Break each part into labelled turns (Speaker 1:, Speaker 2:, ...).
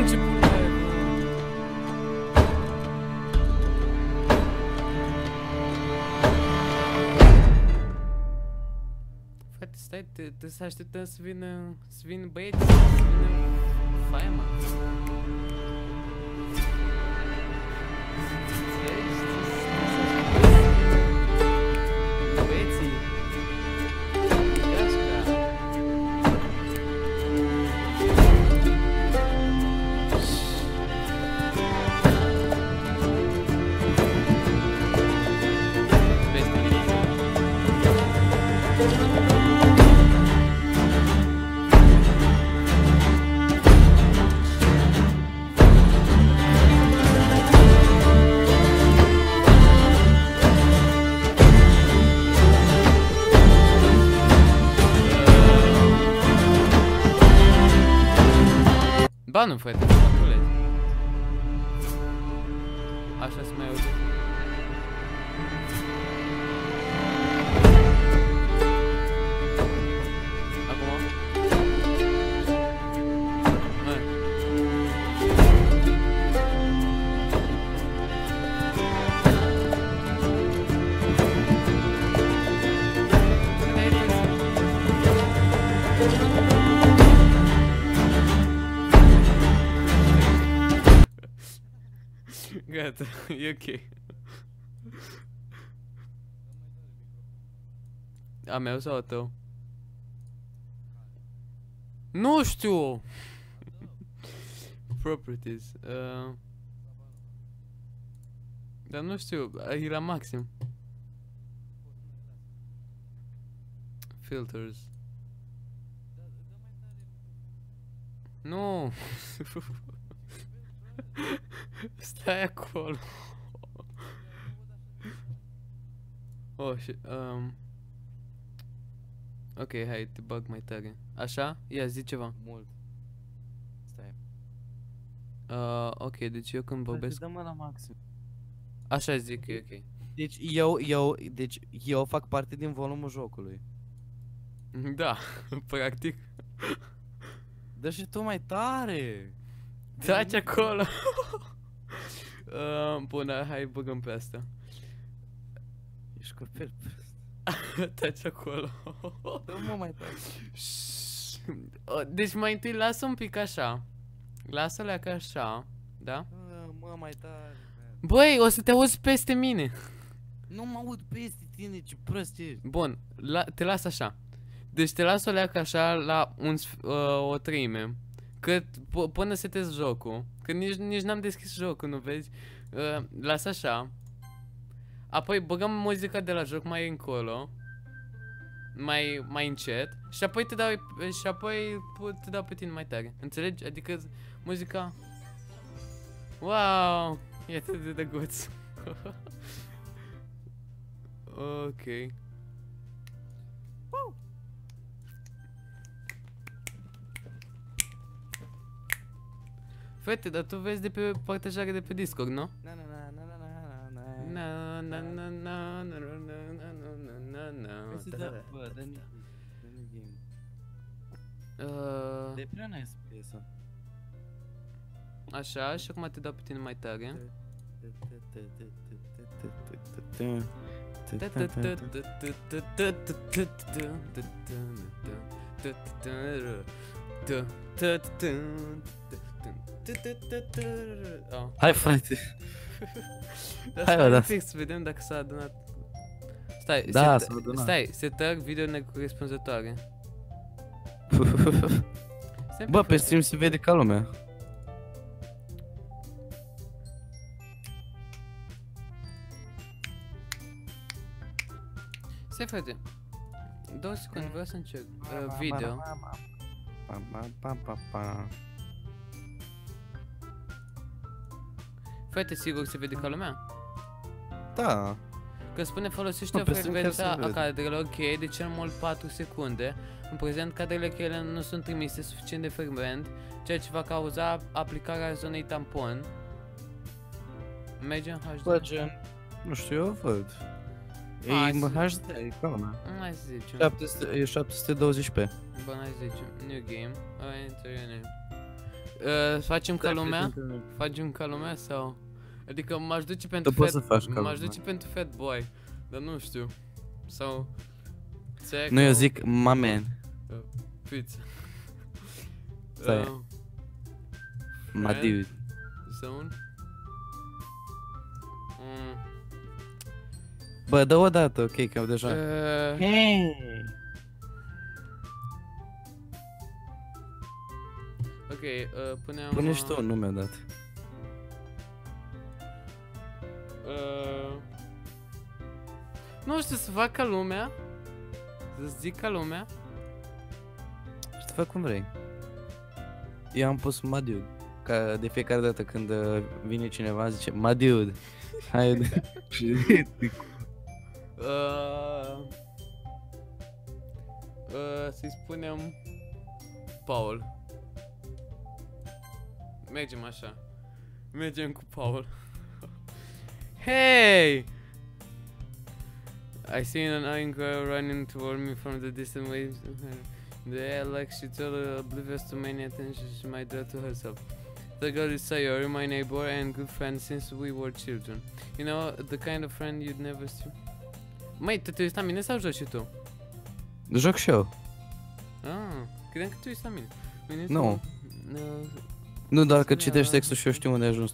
Speaker 1: ce pula e, bă. Frate, stai, trebuie să așteptăm să vină băieții, să vină faima. Ba nu, frate, mă controlezi. Așa se mai aude. Acum? Hai. Gata, e ok. A meu sau a tău? Nu știu! Properties. Dar nu știu, e la maxim. Filters. Nu! Stai acolo. Oh, shit. Ok, hai, te bag mai tare. Așa? Ia, zi ceva.
Speaker 2: Mult. Stai.
Speaker 1: Ok, deci eu când vorbesc...
Speaker 2: Dă-mă la maxim.
Speaker 1: Așa zic, e ok.
Speaker 2: Deci eu fac parte din volumul jocului.
Speaker 1: Da, practic.
Speaker 2: Dă și tu mai tare!
Speaker 1: Taci acolo! Bună, hai băgăm pe asta.
Speaker 2: Ești copil.
Speaker 1: Taci acolo.
Speaker 2: Dă-mă mai tare.
Speaker 1: Deci mai întâi lasă un pic așa. Lasă-le ca așa, da?
Speaker 2: Mă, mai tare.
Speaker 1: Băi, o să te auzi peste mine.
Speaker 2: Nu mă aud peste tine, ce prost ești.
Speaker 1: Bun, te las așa. Deci te las o leacă așa la o treime. Cât până setez jocul. Că nici n-am deschis jocul, nu vezi? Las așa. Apoi băgăm muzica de la joc mai încolo. Mai încet. Și apoi te dau pe tine mai tare. Înțelegi? Adică muzica. Wow! E atât de drăguț. Ok. Frate, dar tu vezi de pe partajare de pe Discord, nu?
Speaker 2: De prea nice piesă.
Speaker 1: Așa, și acum te dau pe tine mai tare.
Speaker 2: Hai, frate.
Speaker 1: Hai, da. Să vedem dacă s-a adunat. Stai,
Speaker 2: da, s-a adunat.
Speaker 1: Stai, setări video necorespunzătoare.
Speaker 2: Bă, pe stream se vede ca lumea.
Speaker 1: Stai, frate. 2 secunde, vreau să încerc. Video. Frate, sigur se vede ca lumea?
Speaker 2: Da.
Speaker 1: Că spune folosește o frecvență a cadrelor cheie de cel mult 4 secunde. În prezent, cadrele cheie nu sunt trimise suficient de frecvent, ceea ce va cauza aplicarea zonei tampon. Merge în HD?
Speaker 2: Bă, gen, nu știu, eu văd. E în HD, e ca lumea.
Speaker 1: Hai să zicem.
Speaker 2: E 720p.
Speaker 1: Bă, hai să zicem. New game. Enter your name. Facem ca lumea? Facem ca lumea sau? Adică m-aș duce pentru
Speaker 2: Tu poți să faci ca
Speaker 1: m-aș
Speaker 2: lumea.
Speaker 1: duce pentru fat boy, dar nu știu. Sau
Speaker 2: Nu, eu zic my man.
Speaker 1: pizza.
Speaker 2: Stai. My dude.
Speaker 1: Zone.
Speaker 2: Bă, dă o dată, ok, că au deja. Hey!
Speaker 1: Ok, puneam...
Speaker 2: Pune și tu un nume odată.
Speaker 1: Nu știu, să fac ca lumea. Să zic ca lumea.
Speaker 2: Și tu fă cum vrei. Eu am pus my dude. Ca de fiecare dată când vine cineva zice my dude. Hai.
Speaker 1: Să-i spunem Paul. Mergem așa. Mergem cu Paul. Hey! I see an annoying girl running toward me from the distant waves. The air like she totally oblivious to many attention she might draw to herself. The girl is Sayori, my neighbor and good friend since we were children. You know, the kind of friend you'd never see. Măi, tu te uiți la mine sau joci și tu?
Speaker 2: Joc și eu.
Speaker 1: Ah, credeam că tu uiți la mine.
Speaker 2: Nu. Nu, doar că citești textul și eu știu unde ai ajuns.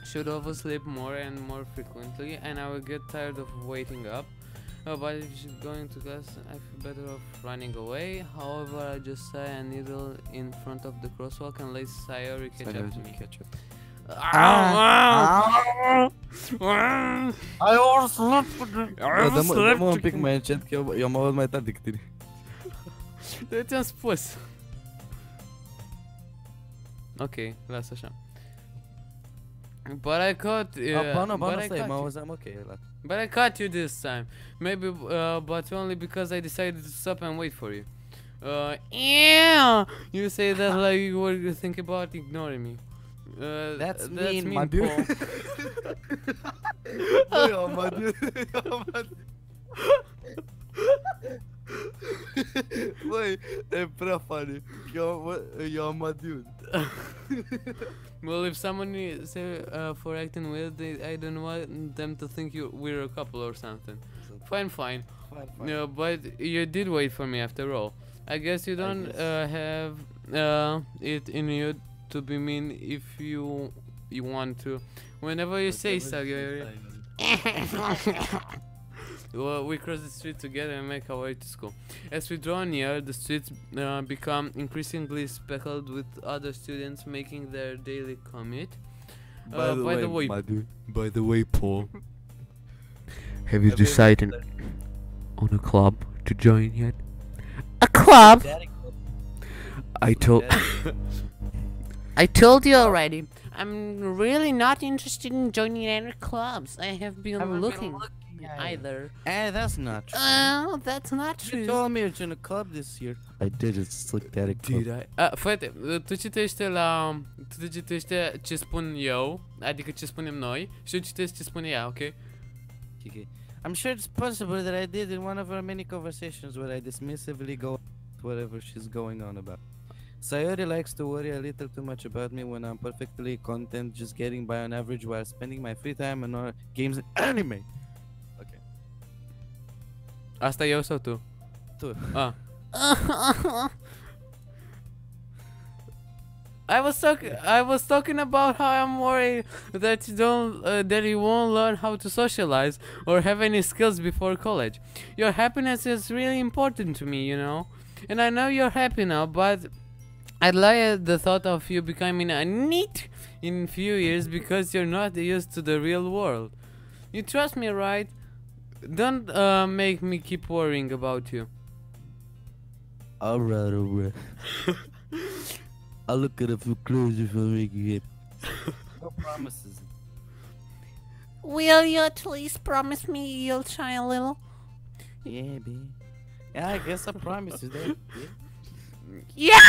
Speaker 1: Should oversleep more and more frequently, and I will get tired of waiting up. But if she's going to class, I feel better off running away. However, I just tie a needle in front of the crosswalk and let Sayori catch up to me.
Speaker 2: I overslept! Dă-mă un pic mai încet, că eu mă văd mai tare decât tine.
Speaker 1: Eu ți-am spus. Ok, lasă așa. But I caught But I caught you this time. Maybe, but only because I decided to stop and wait for you. Yeah! You say that like you were thinking about ignoring me.
Speaker 2: That's mean, my dude. Yo, my dude. Băi, e prea funny. Yo, my dude.
Speaker 1: Well, if someone say for acting weird, I don't want them to think we're a couple or something. Fine. No, but you did wait for me after all. I guess you don't have it in you to be mean if you want to. Whenever you say so, well, we cross the street together and make our way to school. As we draw near, the streets become increasingly speckled with other students making their daily commute.
Speaker 2: By the way, Paul,
Speaker 1: have you decided on a club to join yet? A club? I told you already. I'm really not interested in joining any clubs. I have been looking. Either.
Speaker 2: That's not true.
Speaker 1: That's not true.
Speaker 2: You told me you're in a club this year. I did. It's like that.
Speaker 1: Did I? Frate, tu citește ce spun eu, adică ce spunem noi, și eu citesc ce spune ea, ok?
Speaker 2: Okay. I'm sure it's possible that I did in one of our many conversations where I dismissively go whatever she's going on about. Sayori likes to worry a little too much about me when I'm perfectly content just getting by on average while spending my free time on games and anime. Okay.
Speaker 1: Asta eu sau tu?
Speaker 2: Tu.
Speaker 1: Ah. I was talking about how I'm worried that you won't learn how to socialize or have any skills before college. Your happiness is really important to me, you know. And I know you're happy now, but I'd like at the thought of you becoming a NEET in a few years because you're not used to the real world. You trust me, right? Don't make me keep worrying about you.
Speaker 2: Alright. I'll look at a few clues if I make it. No promises.
Speaker 3: Will you at least promise me you'll try a little?
Speaker 2: Yeah, babe. Yeah, I guess I promise you that.
Speaker 3: Yeah!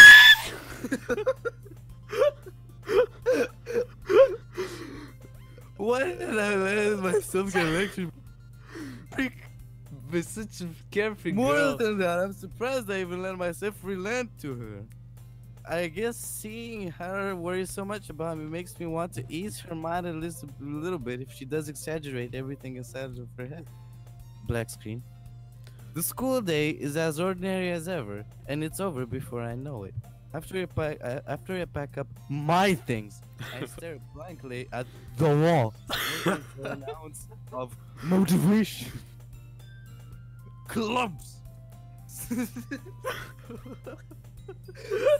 Speaker 2: Why did I let myself get lectured?
Speaker 1: But such a carefree
Speaker 2: More
Speaker 1: girl.
Speaker 2: than that, I'm surprised I even let myself relent to her. I guess seeing her worry so much about me makes me want to ease her mind a little bit if she does exaggerate everything inside of her head. Black screen. The school day is as ordinary as ever, and it's over before I know it. After I pack up my things, I stare blankly at the wall, looking for an ounce of motivation. Clubs!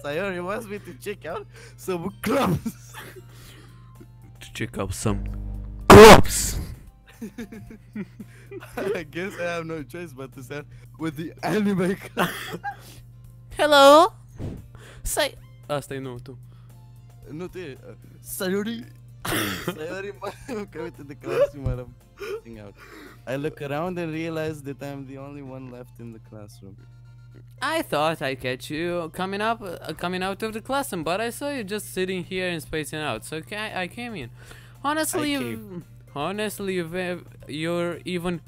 Speaker 2: Sayori wants me to check out some clubs.
Speaker 1: To check out some clubs.
Speaker 2: I guess I have no choice but to start with the anime club.
Speaker 3: Hello? Say,
Speaker 1: Asta e nou tu.
Speaker 2: No te, Sayori. Sayori, I'm coming to the classroom and I'm passing out. I look around and realize that I'm the only one left in the classroom.
Speaker 1: I thought I'd catch you coming out of the classroom, but I saw you just sitting here and spacing out, so I came in. Honestly, you're even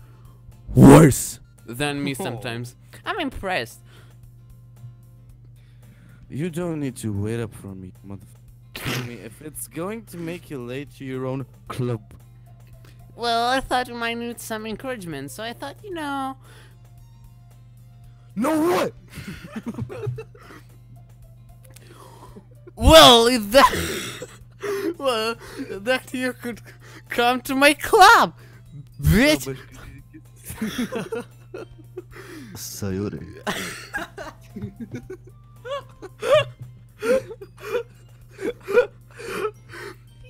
Speaker 1: worse than me sometimes. I'm impressed.
Speaker 2: You don't need to wait up for me, motherfucker. Me if it's going to make you late to your own club.
Speaker 3: well, I thought you might need some encouragement, so I thought, you know.
Speaker 2: No what?
Speaker 1: Well, that you could come to my club, bitch.
Speaker 2: Sayori.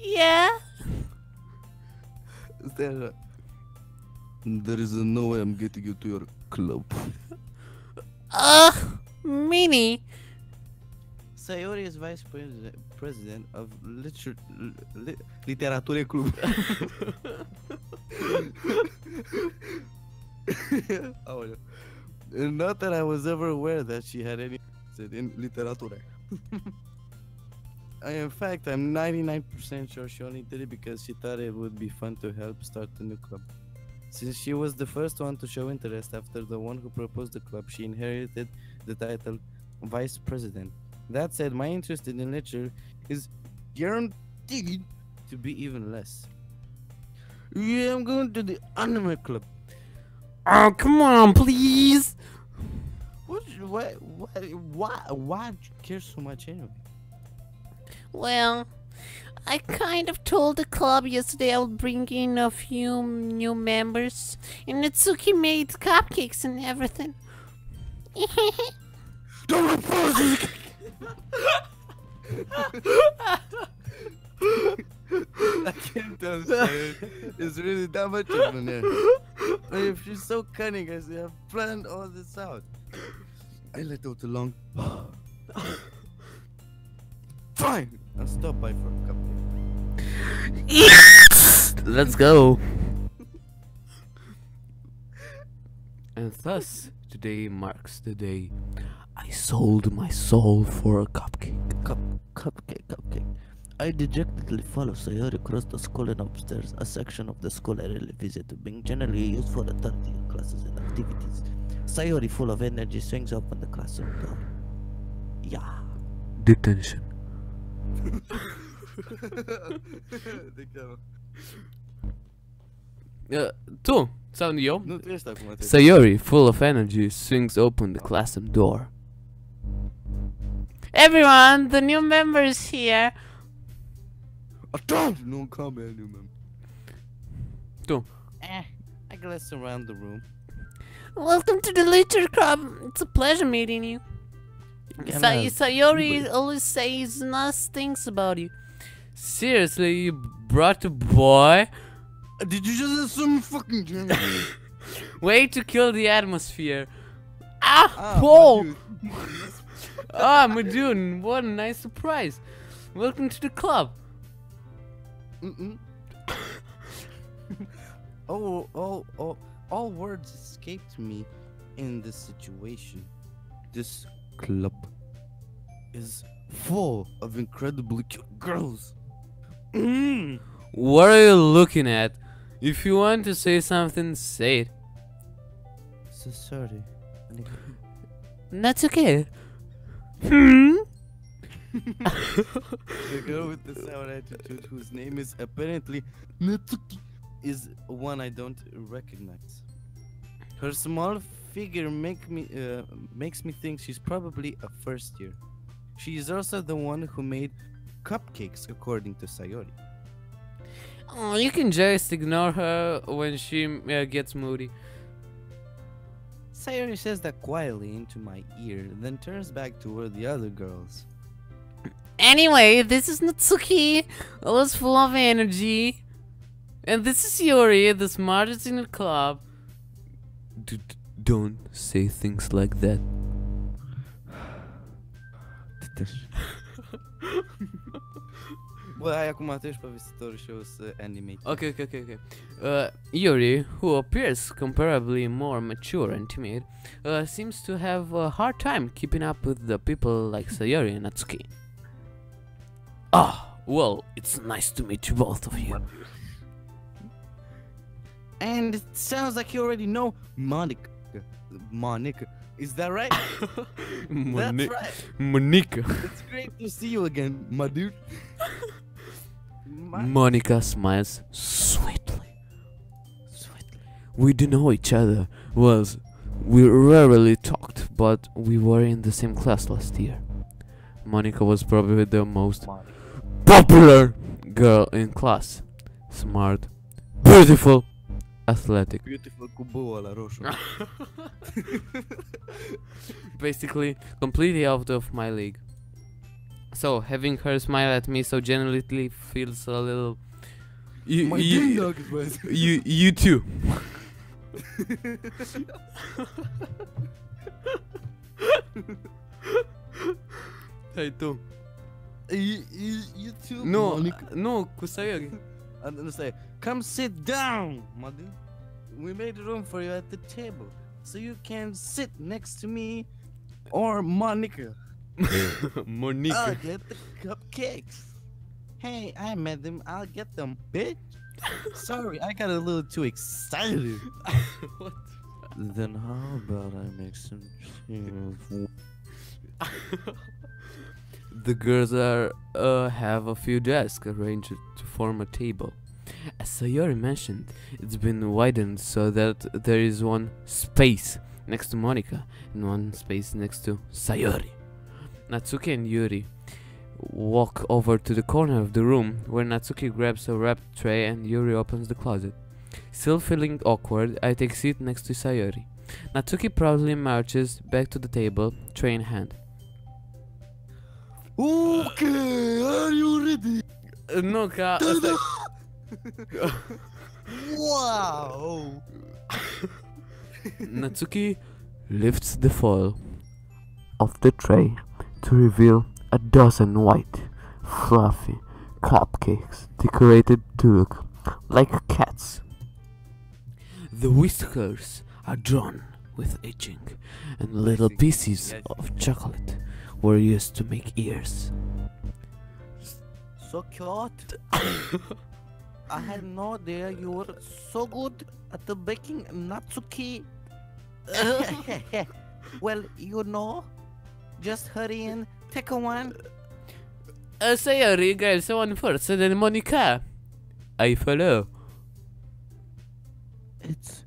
Speaker 3: Yeah?
Speaker 2: There is no way I'm getting you to your club.
Speaker 3: Minnie.
Speaker 2: Sayori is vice president of Literatura Club. Oh, yeah. Not that I was ever aware that she had any in literatura. In fact, I'm 99% sure she only did it because she thought it would be fun to help start the new club. Since she was the first one to show interest after the one who proposed the club, she inherited the title vice president. That said, my interest in literature is guaranteed to be even less. Yeah, I'm going to the anime club.
Speaker 1: Oh, come on, please.
Speaker 2: Why do you care so much anyway?
Speaker 3: Well, I kind of told the club yesterday I would bring in a few new members, and Natsuki made cupcakes and everything.
Speaker 2: Don't report. I can't understand. It's really that much of an error. If she's so cunning, I say I've planned all this out. I let out a long. Fine, I'll stop by for a cupcake.
Speaker 1: Yes! Let's go. And thus, today marks the day I sold my soul for a cupcake.
Speaker 2: Cupcake. I dejectedly follow Sayori across the school and upstairs, a section of the school I rarely visit, being generally used for the third year classes and activities. Sayori, full of energy, swings open the classroom door. Yeah.
Speaker 1: Detention. Tu sau eu?
Speaker 2: Nu, tu ești acum.
Speaker 1: Sayori, full of energy, swings open the classroom door.
Speaker 3: Everyone, the new members here.
Speaker 2: Nu come anymore.
Speaker 1: Tu.
Speaker 2: I glance around the room.
Speaker 3: Welcome to the Literature Club. It's a pleasure meeting you. Sayori always says nice things about you.
Speaker 1: Seriously, you brought a boy?
Speaker 2: Did you just assume fucking German?
Speaker 1: Way to kill the atmosphere.
Speaker 3: Paul!
Speaker 1: Madun, what a nice surprise. Welcome to the club.
Speaker 2: All words escaped me in this situation. This club is full of incredibly cute girls.
Speaker 1: What are you looking at? If you want to say something, say it.
Speaker 2: So sorry.
Speaker 3: That's okay.
Speaker 2: The girl with the sour attitude, whose name is apparently Natsuki, is one I don't recognize. Her small figure makes me think she's probably a first year. She is also the one who made cupcakes, according to Sayori.
Speaker 1: Oh, you can just ignore her when she gets moody.
Speaker 2: Sayori says that quietly into my ear, then turns back toward the other girls.
Speaker 1: Anyway, this is Natsuki, always full of energy. And this is Yuri, the smartest in the club. Don't say things like that.
Speaker 2: Bă, hai acum treci pe vizitorul și o să animate.
Speaker 1: Okay. Yuri, who appears comparably more mature and timid, seems to have a hard time keeping up with the people like Sayori and Natsuki. Ah, well, it's nice to meet you both of you.
Speaker 2: And it sounds like you already know Monica. Monica, is that right? That's right.
Speaker 1: Monica.
Speaker 2: It's great to see you again, my dude.
Speaker 1: Monica smiles sweetly. We do know each other. Well, we rarely talked, but we were in the same class last year. Monica was probably the most popular girl in class. Smart, beautiful, athletic.
Speaker 2: Beautiful cu bău ăla roșu.
Speaker 1: Basically, completely out of my league. So, having her smile at me so genuinely feels a little... You too. Hey, tu.
Speaker 2: You too,
Speaker 1: No,
Speaker 2: Monica.
Speaker 1: no, cu Sayori.
Speaker 2: I'm gonna say, come sit down, my dude. We made room for you at the table, so you can sit next to me or Monica.
Speaker 1: Monica.
Speaker 2: I'll get the cupcakes. Hey, I made them. I'll get them, bitch. Sorry, I got a little too excited.
Speaker 1: What?
Speaker 2: Then how about I make some
Speaker 1: The girls have a few desks arranged to form a table. As Sayori mentioned, it's been widened so that there is one space next to Monica and one space next to Sayori. Natsuki and Yuri walk over to the corner of the room where Natsuki grabs a wrapped tray and Yuri opens the closet. Still feeling awkward, I take seat next to Sayori. Natsuki proudly marches back to the table, tray in hand.
Speaker 2: Okay, are you ready?
Speaker 1: No, ca...
Speaker 2: Wow!
Speaker 1: Natsuki lifts the foil of the tray to reveal a dozen white, fluffy cupcakes decorated to look like cats. The whiskers are drawn with itching, and little pieces of chocolate were used to make ears.
Speaker 2: So cute. I had no idea you were so good at the baking, Natsuki. Well, you know, just hurry and take a one.
Speaker 1: Sayori grabs one first, and then Monica. I follow.
Speaker 2: It's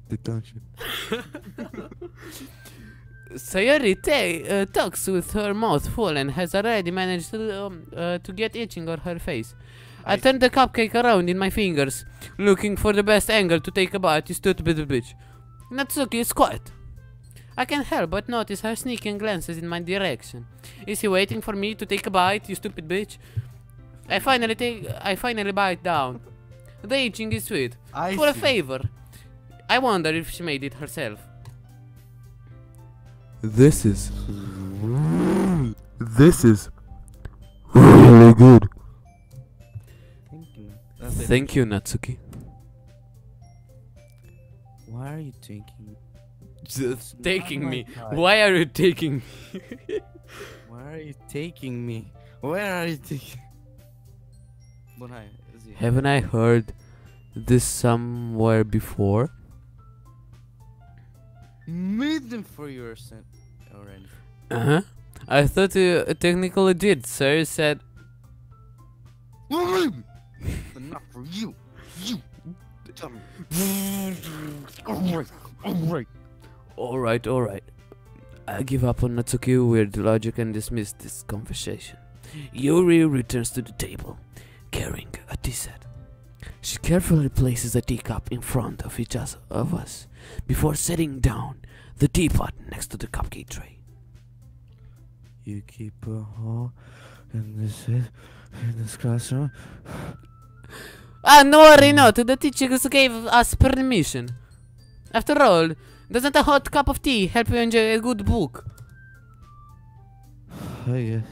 Speaker 2: detention.
Speaker 1: Sayori talks with her mouth full and has already managed to get itching on her face. I turn the cupcake around in my fingers, looking for the best angle to take a bite, you stupid bitch. Natsuki is quiet. I can't help but notice her sneaking glances in my direction. Is he waiting for me to take a bite, you stupid bitch? I finally bite down. The itching is sweet. For a favor. I wonder if she made it herself. This is really good. Thank you, Natsuki.
Speaker 2: Why are you taking?
Speaker 1: Just taking
Speaker 2: my
Speaker 1: me.
Speaker 2: type.
Speaker 1: Why are you taking me?
Speaker 2: Why are you taking me? Where are you taking?
Speaker 1: Haven't I heard this somewhere before?
Speaker 2: Made them for your son already.
Speaker 1: Uh-huh. I thought you technically did, sir. Said.
Speaker 2: Not for you. You.
Speaker 1: Alright, alright. I give up on Natsuki's weird logic and dismiss this conversation. Yuri returns to the table, carrying a tea set. She carefully places a teacup in front of each of us, before setting down the teapot next to the cupcake tray.
Speaker 2: You keep a hole in this classroom.
Speaker 1: No worry not, the teachers gave us permission. After all, doesn't a hot cup of tea help you enjoy a good book?
Speaker 2: I guess.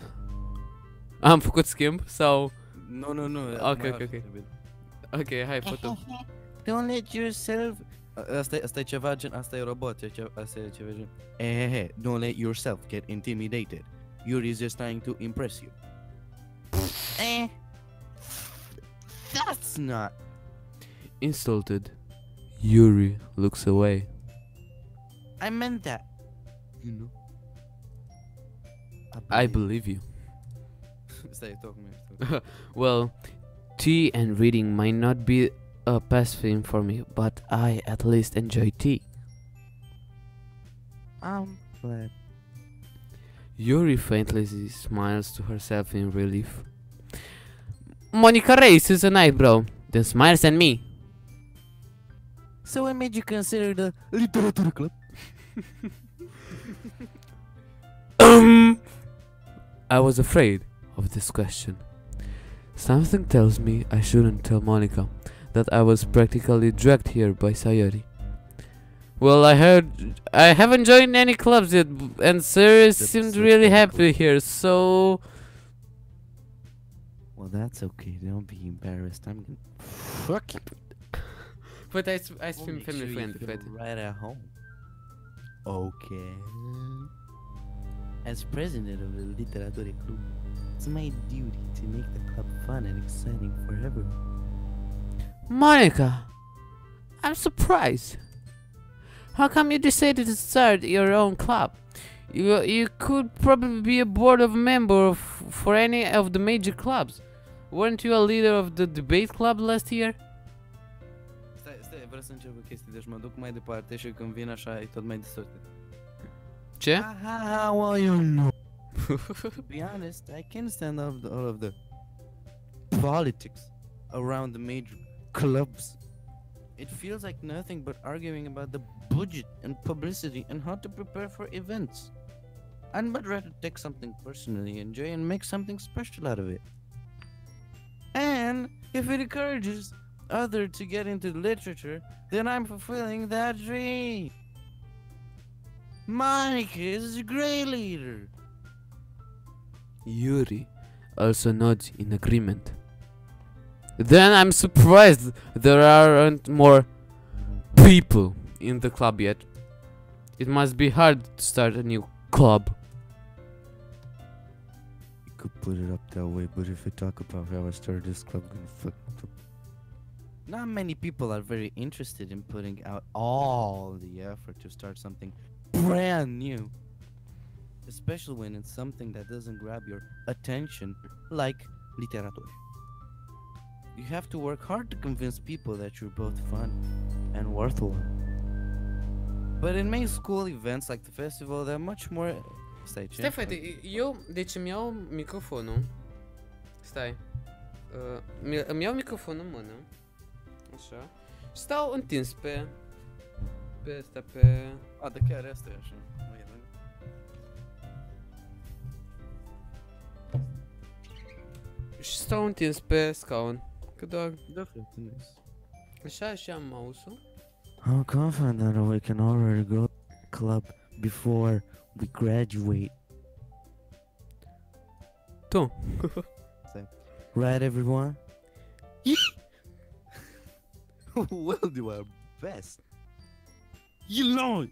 Speaker 1: Am făcut schimb sau...
Speaker 2: No.
Speaker 1: Ok. Ok, hai, fă-tu.
Speaker 2: Don't let yourself... Asta e ceva gen... Asta e robot. Asta e ceva gen... Hey, don't let yourself get intimidated. Yuri's just trying to impress you. That's not...
Speaker 1: Insulted, Yuri looks away.
Speaker 2: I meant that. You know?
Speaker 1: I believe you.
Speaker 2: Stai, tocmai.
Speaker 1: Well, tea and reading might not be a pastime for me, but I at least enjoy tea.
Speaker 2: I'm glad.
Speaker 1: Yuri faintly smiles to herself in relief. Monica raises an eyebrow, then smiles at me.
Speaker 2: So what made you consider the literature club?
Speaker 1: I was afraid of this question. Something tells me I shouldn't tell Monica that I was practically dragged here by Sayori. Well, I heard I haven't joined any clubs yet, and Sarah seemed really happy here, so...
Speaker 2: Well, that's okay. Don't be embarrassed. I'm gonna... Fuck you.
Speaker 1: But I swim family friendly,
Speaker 2: feel right at home. Okay. As president of the Literature Club, it's my duty to make the club fun and exciting for everyone.
Speaker 1: Monica, I'm surprised. How come you decided to start your own club? You could probably be a board of member for any of the major clubs. Weren't you a leader of the debate club last year?
Speaker 2: Stai, vreau să încep o chestie, deci mă duc mai departe și când vin așa e tot mai distorted.
Speaker 1: Ce?
Speaker 2: Well, you know. To be honest, I can't stand all of the politics around the major clubs. It feels like nothing but arguing about the budget and publicity and how to prepare for events. I'd much rather take something personally enjoy and make something special out of it. And if it encourages others to get into literature, then I'm fulfilling that dream. Monica is a great leader.
Speaker 1: Yuri also nods in agreement. Then I'm surprised there aren't more people in the club yet. It must be hard to start a new club.
Speaker 2: You could put it up that way, but if you talk about how I started this club, gonna fuck up. Not many people are very interested in putting out all the effort to start something brand new. Especially when it's something that doesn't grab your attention, like literature. You have to work hard to convince people that you're both fun and worthwhile. But in main school events like the festival, they're much more... Stai,
Speaker 1: frate, eu, deci îmi iau microfonul. Stai. Îmi iau microfonul în mână. Așa. Și stau întins pe asta, pe...
Speaker 2: A, de chiar asta e așa.
Speaker 1: Și stau întins pe scaun. Că doar...
Speaker 2: Da, frate, nice.
Speaker 1: Așa și am mouse-ul.
Speaker 2: I'm confident that we can already go to the club before we graduate.
Speaker 1: Tu.
Speaker 2: Right, everyone? We'll do our best. You know it.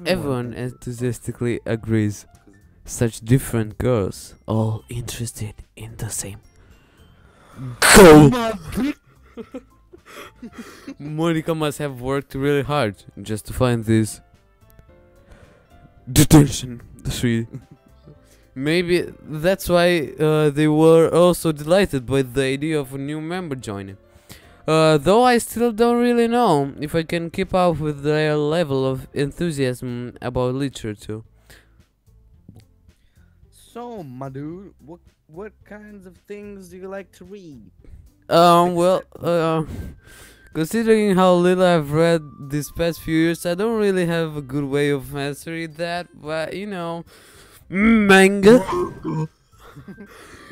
Speaker 1: Everyone enthusiastically agrees. Such different girls, all interested in the same goal. Monica must have worked really hard just to find this detention. 3. Maybe that's why they were also delighted by the idea of a new member joining. Though I still don't really know if I can keep up with their level of enthusiasm about literature.
Speaker 2: So, my dude, what kinds of things do you like to read?
Speaker 1: Well, considering how little I've read these past few years, I don't really have a good way of answering that, but you know, manga.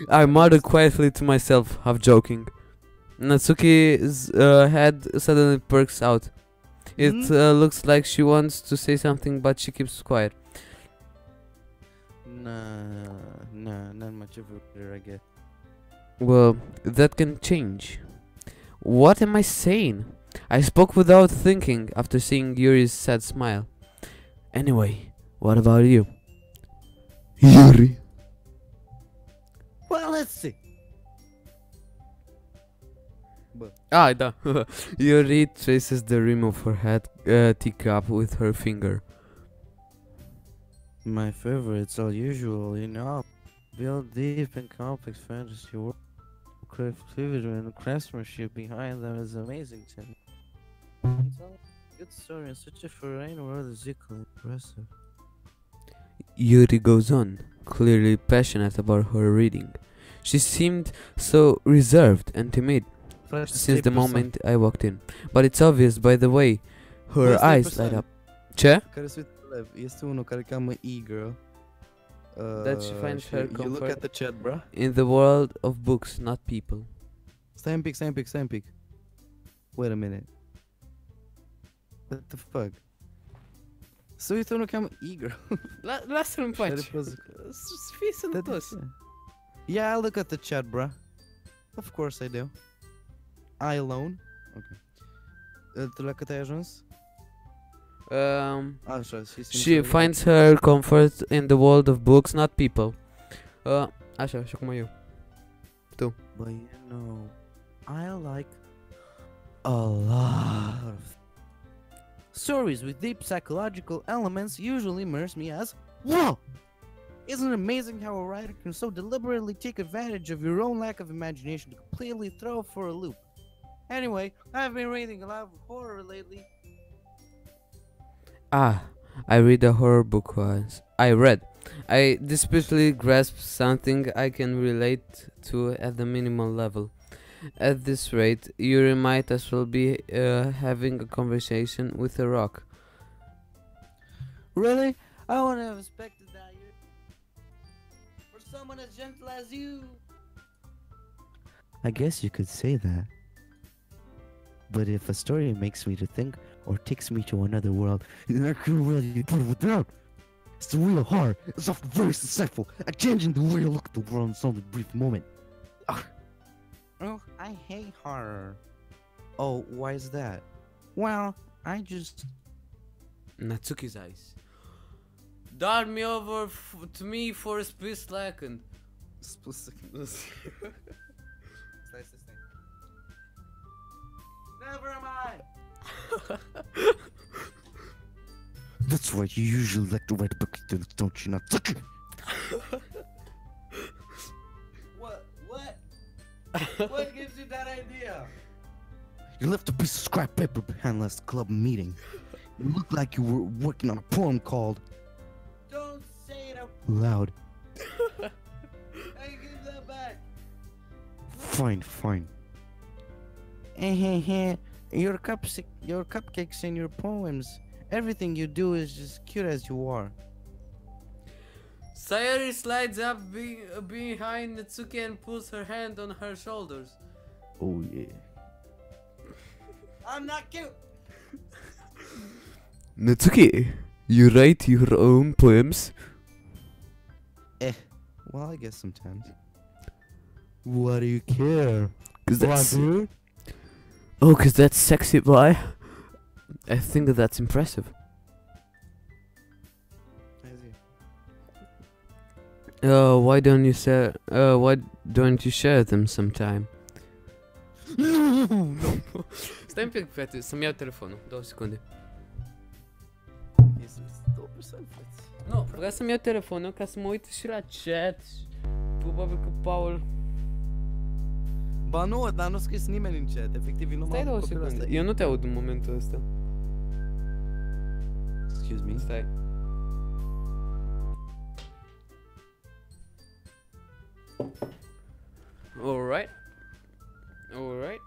Speaker 1: I muttered quietly to myself, half joking. Natsuki's head suddenly perks out. It looks like she wants to say something, but she keeps quiet.
Speaker 2: Nah, not much of a reader, I guess.
Speaker 1: Well, that can change. What am I saying? I spoke without thinking after seeing Yuri's sad smile. Anyway, what about you? Yuri.
Speaker 2: Well, let's see.
Speaker 1: Da. Yuri traces the rim of her head teacup with her finger.
Speaker 2: My favorites are usually build deep and complex fantasy world. Creativity and craftsmanship behind them is amazing to me. And telling a good story in such a foreign world is equally impressive.
Speaker 1: Yuri goes on, clearly passionate about her reading. She seemed so reserved and timid since the moment I walked in. But it's obvious by the way her eyes light up. Ce?
Speaker 2: Care se uită live. Este unul care cheamă E-Girl.
Speaker 1: That she finds her
Speaker 2: You look
Speaker 1: comfort
Speaker 2: at the chat, bruh.
Speaker 1: in the world of books, not people.
Speaker 2: Stai un pic. Wait a minute. What the fuck? Se uită unul cheamă E-Girl.
Speaker 1: Lasă-l în pace. Fii sănătos.
Speaker 2: Yeah, I look at the chat, bruh. Of course I do. I alone? Okay. Tu la cât ai ajuns? Așa,
Speaker 1: She finds her comfort in the world of books, not people. Așa, și acum eu. Tu.
Speaker 2: But you know, I like a lot of stories with deep psychological elements usually immerse me as wow! Isn't it amazing how a writer can so deliberately take advantage of your own lack of imagination to completely throw for a loop? Anyway, I've been reading a lot of horror lately.
Speaker 1: I read a horror book once. I desperately grasped something I can relate to at the minimal level. At this rate, Yuri might as well be having a conversation with a rock.
Speaker 2: Really? I wouldn't have expected that. For someone as gentle as you. I guess you could say that. But if a story makes me to think or takes me to another world, then I can really put it without. It's the real horror. It's often very successful at changing the way you look at the world in some brief moment. Oh, I hate horror. Oh, why is that? Well, I just...
Speaker 1: Natsuki's eyes. Dart me over to me for a split second.
Speaker 2: Split second. Never mind. That's right, you usually like to write books, don't you, Natsuki? What? What gives you that idea? You left a piece of scrap paper behind last club meeting. You look like you were working on a poem called... Don't say it out loud. Hey, give that back. Fine. Your cupcakes and your poems. Everything you do is just cute as you are.
Speaker 1: Sayori slides up behind Natsuki and puts her hand on her shoulders.
Speaker 2: Oh yeah. I'm not cute.
Speaker 1: Natsuki, you write your own poems?
Speaker 2: Well, I guess sometimes. Why do you care?
Speaker 1: Cause that's sexy, boy. I think that's impressive. Why don't you share them sometime?
Speaker 2: No.
Speaker 1: Stai un pic, frate, să-mi iau telefonul. 2 secunde. Nu, vreau să-mi iau telefonul ca să mă uit și la chat. Probabil că Paul...
Speaker 2: Ba nu, dar nu scris nimeni în chat. Efectiv, nu
Speaker 1: Stai
Speaker 2: m-am
Speaker 1: 2
Speaker 2: copilul
Speaker 1: secunde.
Speaker 2: ăsta.
Speaker 1: Eu nu te aud în momentul ăsta.
Speaker 2: Excuse me.
Speaker 1: Stai. Alright. Alright.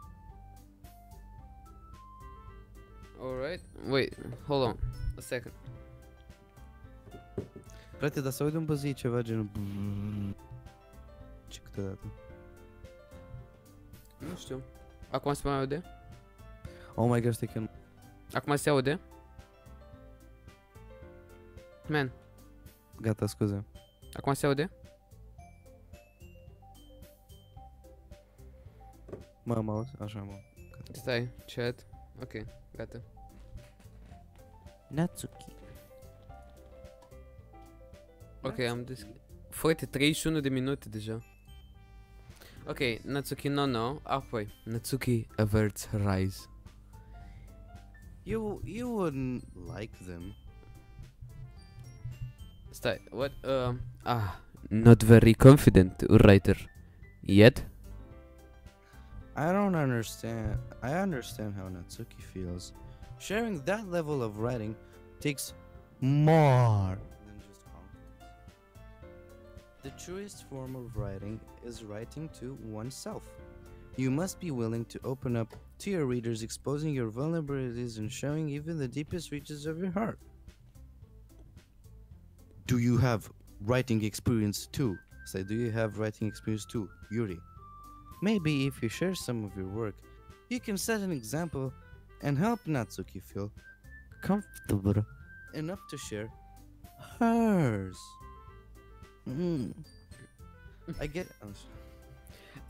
Speaker 1: Alright. Wait, hold on. A second.
Speaker 2: Frate, dar să aud un băzii ceva genul... Ce câteodată.
Speaker 1: Nu știu. Acum se mai aude?
Speaker 2: Oh my god, stai că nu...
Speaker 1: Acum se aude? Man,
Speaker 2: Gata, scuze.
Speaker 1: acum se aude?
Speaker 2: Mă auzi? Așa, mă.
Speaker 1: Stai, chat. Ok, gata.
Speaker 2: Natsuki.
Speaker 1: Ok, am deschis. Frate, 31 de minute deja. Ok, Natsuki no. Apoi, Natsuki averts her eyes.
Speaker 2: You wouldn't like them.
Speaker 1: Stai, what? Not very confident, writer. Yet?
Speaker 2: I don't understand. I understand how Natsuki feels. Sharing that level of writing takes more than just confidence. The truest form of writing is writing to oneself. You must be willing to open up to your readers, exposing your vulnerabilities and showing even the deepest reaches of your heart. Do you have writing experience too? Say, do you have writing experience too, Yuri? Maybe if you share some of your work, you can set an example and help Natsuki feel comfortable enough to share hers.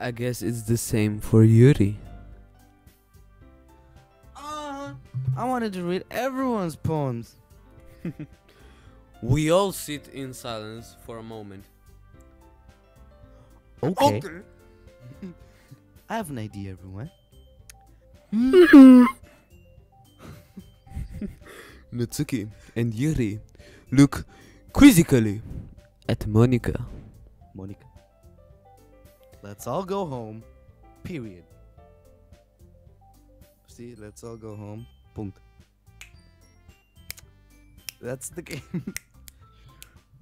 Speaker 1: I guess it's the same for Yuri.
Speaker 2: I wanted to read everyone's poems.
Speaker 1: We all sit in silence for a moment.
Speaker 2: Okay. I have an idea, everyone.
Speaker 1: Natsuki and Yuri look quizzically at Monica.
Speaker 2: Monica. Let's all go home. Period. See, let's all go home. Punct. That's the game.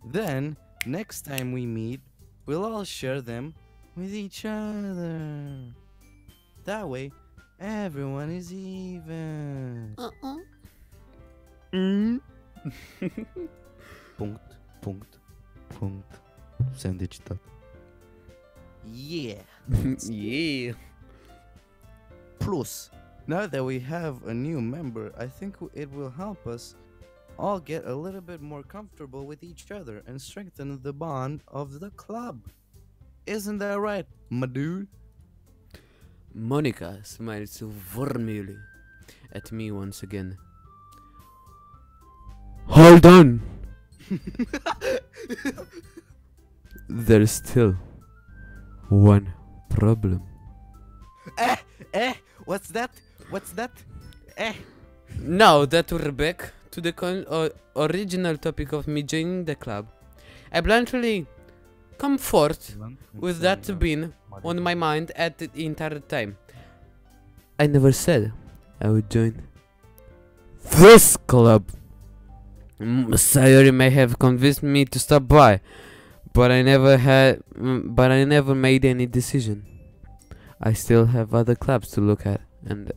Speaker 2: Then, next time we meet, we'll all share them with each other. That way, everyone is even. Punct. Sandwich citat. Yeah.
Speaker 1: Yeah.
Speaker 2: Plus, now that we have a new member, I think it will help us all get a little bit more comfortable with each other and strengthen the bond of the club. Isn't that right, my dude?
Speaker 1: Monica smiles warmly at me once again. Hold on! There's still one problem.
Speaker 2: What's that?
Speaker 1: Now that we're back to the original topic of me joining the club, I bluntly come forth with that been on my mind at the entire time. I never said I would join this club. Sayori may have convinced me to stop by, but I never made any decision. I still have other clubs to look at, and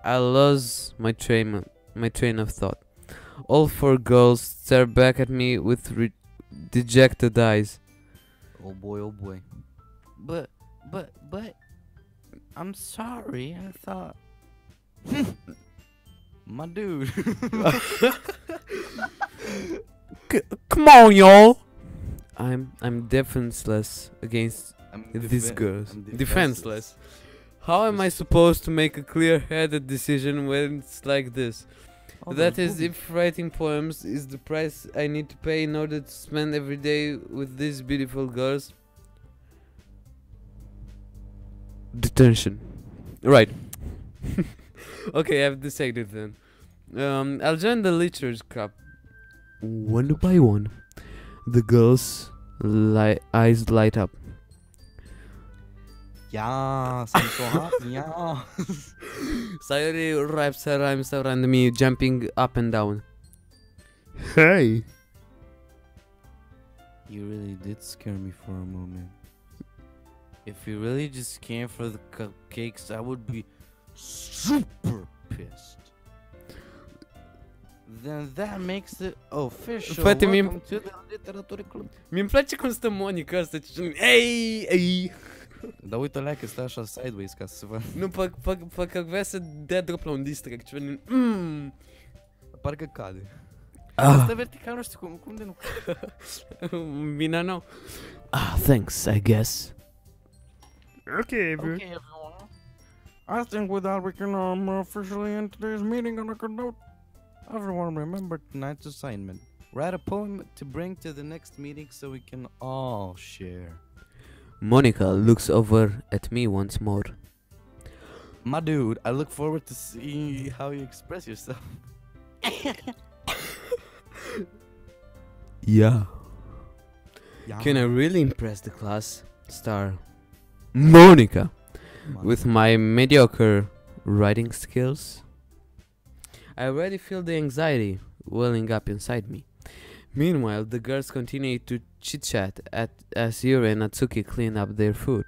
Speaker 1: I lost my train of thought. All four girls stare back at me with dejected eyes.
Speaker 2: Oh boy. But, I'm sorry, I thought... My dude.
Speaker 1: Come on, y'all! I'm defenseless against these girls. Defenseless. How am I supposed to make a clear-headed decision when it's like this? That is, if writing poems is the price I need to pay in order to spend every day with these beautiful girls. Detention. Right. Okay, I've decided then. I'll join the literature club. One by one, the girls' eyes light up.
Speaker 2: Yeah, I'm so happy. Yeah.
Speaker 1: Sayori wraps her arms around me, jumping up and down. Hey!
Speaker 2: You really did scare me for a moment. If you really just came for the cupcakes, I would be super pissed. Then that makes it official.
Speaker 1: Frate,
Speaker 2: Welcome to the Literature Club.
Speaker 1: Mi-mi place cum stă Monica asta. Ei, ei!
Speaker 2: Dar uite alea că stă așa sideways ca să se vadă.
Speaker 1: Nu, parcă vrea să dea drop la un distract. Ceva
Speaker 2: Parcă cade.
Speaker 1: Ah.
Speaker 2: Asta vertical nu știu cum de nu.
Speaker 1: Bine, nu. Thanks, I guess.
Speaker 2: Okay, everyone. I think with that we can officially end today's meeting on a good note. Everyone remember tonight's assignment. Write a poem to bring to the next meeting so we can all share.
Speaker 1: Monica looks over at me once more.
Speaker 2: My dude, I look forward to seeing how you express yourself.
Speaker 1: Yeah.
Speaker 2: Yeah.
Speaker 1: Can I really impress the class? Star Monica with my mediocre writing skills? I already feel the anxiety welling up inside me. Meanwhile, the girls continue to chit-chat as Yuri and Natsuki clean up their food.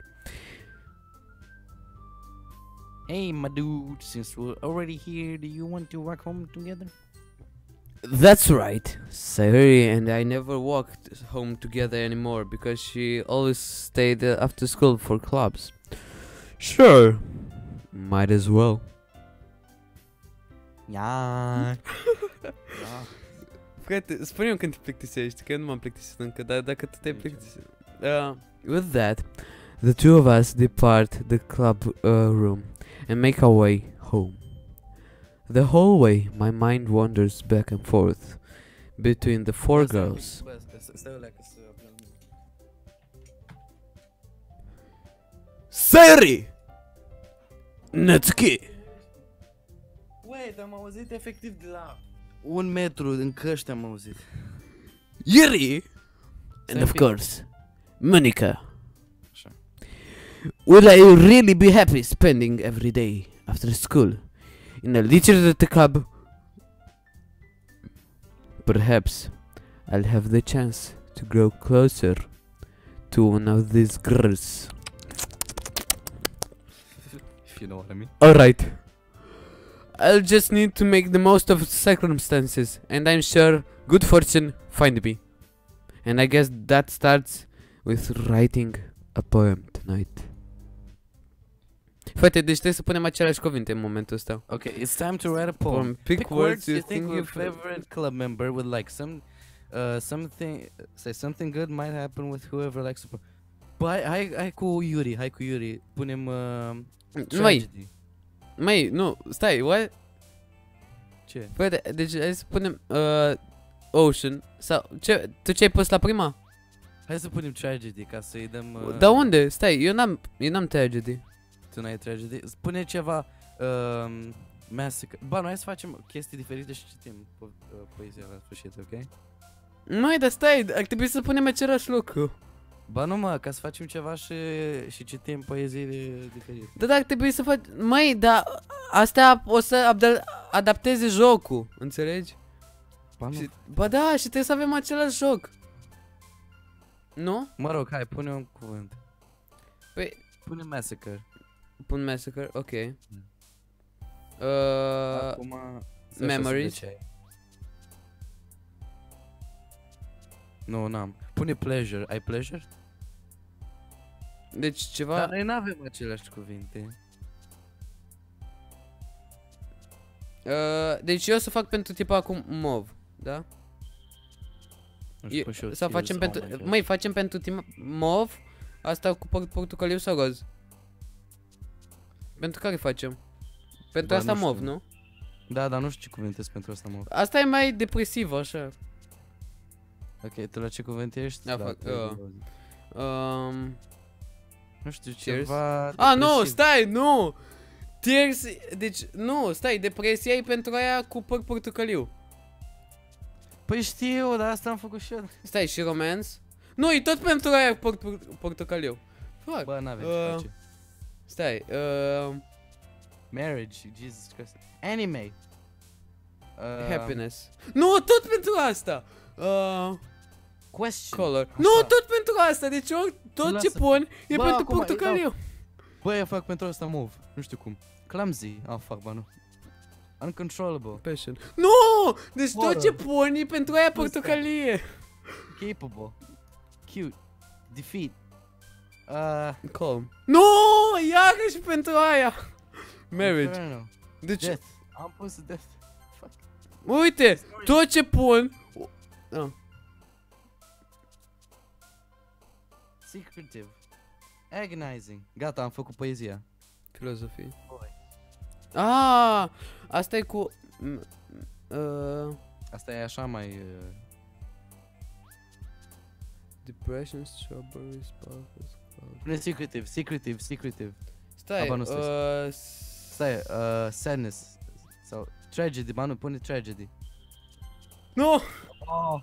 Speaker 2: Hey, my dude, since we're already here, do you want to walk home together?
Speaker 1: That's right. Sayori and I never walked home together anymore because she always stayed after school for clubs. Sure, might as well.
Speaker 2: Yeah.
Speaker 1: Frate, spune-mi când te plictisești, că eu nu m-am plictisit încă, dar dacă tu te-ai plictisit. With that, the two of us depart the club room and make our way home. The whole way, my mind wanders back and forth between the four girls. Sayori! Natsuki!
Speaker 2: Wait, am auzit efectiv de la 1 metru în căști am auzit.
Speaker 1: Yuri! And of course, Monica.
Speaker 2: Așa.
Speaker 1: Will I really be happy spending every day after school in a literature club? Perhaps I'll have the chance to grow closer to one of these girls.
Speaker 2: If you know what I mean.
Speaker 1: Alright. I'll just need to make the most of circumstances, and I'm sure good fortune find me. And I guess that starts with writing a poem tonight. Frate, deci trebuie să punem aceleași cuvinte în momentul ăsta.
Speaker 2: Okay, it's time to write a poem.
Speaker 1: Pick words you think
Speaker 2: your
Speaker 1: your
Speaker 2: favorite club member would like. Something good might happen with whoever likes the poem. But hai cu Yuri, punem tragedy.
Speaker 1: Mai, nu, stai, what?
Speaker 2: Ce?
Speaker 1: Frate, deci hai să punem Ocean sau ce? Tu ce ai pus la prima?
Speaker 2: Hai să punem tragedy ca să-i dăm
Speaker 1: Dar unde? Stai, eu n-am tragedy.
Speaker 2: Tu n-ai tragedy? Spune ceva massacre. Ba, noi să facem chestii diferite și citim poezia la sfârșit, ok?
Speaker 1: Mai, dar stai, ar trebui să punem același lucru.
Speaker 2: Ba nu mă, ca să facem ceva și citim poezii diferite.
Speaker 1: Da, dar ar trebui să faci... Mai, dar astea o să adapteze jocul, înțelegi?
Speaker 2: Ba nu.
Speaker 1: Ba da, și trebuie să avem același joc. Nu?
Speaker 2: Mă rog, hai, pune un cuvânt.
Speaker 1: Păi...
Speaker 2: Pune massacre.
Speaker 1: Pun massacre, ok.
Speaker 2: Acum...
Speaker 1: Memories.
Speaker 2: Nu, n-am. Pune pleasure. Ai pleasure?
Speaker 1: Deci ceva...
Speaker 2: Dar noi n-avem aceleași cuvinte.
Speaker 1: Deci eu o să fac pentru tipa acum mov, da? Sau facem pentru... Măi, facem pentru tipa mov asta cu portocaliu sau roz? Pentru care facem? Pentru asta mov, nu?
Speaker 2: Da, dar nu știu ce cuvinte sunt pentru asta mov.
Speaker 1: Asta e mai depresiv, așa.
Speaker 2: Ok, tu la ce cuvânt ești?
Speaker 1: Da, fac...
Speaker 2: nu știu,
Speaker 1: Cheers.
Speaker 2: ceva...
Speaker 1: nu, stai, nu! Tears, deci, nu, stai, depresia e pentru aia cu păr portocaliu.
Speaker 2: Păi știu, dar asta am făcut și eu.
Speaker 1: Stai, și romance? Nu, e tot pentru aia portocaliu. Fuck.
Speaker 2: Bă, n-avem ce face.
Speaker 1: Stai,
Speaker 2: Marriage, Jesus Christ. Anime.
Speaker 1: happiness. Nu, tot pentru asta.
Speaker 2: Question.
Speaker 1: Color.
Speaker 2: Așa.
Speaker 1: Nu, tot pentru asta, deci tot ce pun e
Speaker 2: Bă,
Speaker 1: pentru
Speaker 2: acum,
Speaker 1: portocaliu.
Speaker 2: Bă, eu fac pentru asta move. Nu știu cum. Clumsy. Ah, fuck, bă, nu. Uncontrollable.
Speaker 1: Passion. Nu! Deci tot ce pun e pentru aia portocalie.
Speaker 2: Capable. Cute. Defeat.
Speaker 1: Calm. Nu! Iarăși pentru aia. Marriage.
Speaker 2: Inferno.
Speaker 1: Deci,
Speaker 2: Death. Am pus death. Fuck.
Speaker 1: uite, tot ce pun...
Speaker 2: Secretive. Agonizing. Gata, am făcut poezia.
Speaker 1: Filozofie.
Speaker 2: Boy.
Speaker 1: Ah, asta e cu...
Speaker 2: Asta e așa mai...
Speaker 1: Depression, strawberries, sparkles,
Speaker 2: Pune secretive.
Speaker 1: Stai,
Speaker 2: Aba nu Stai, sadness. Sau tragedy, ba nu, pune tragedy.
Speaker 1: nu!
Speaker 2: Oh.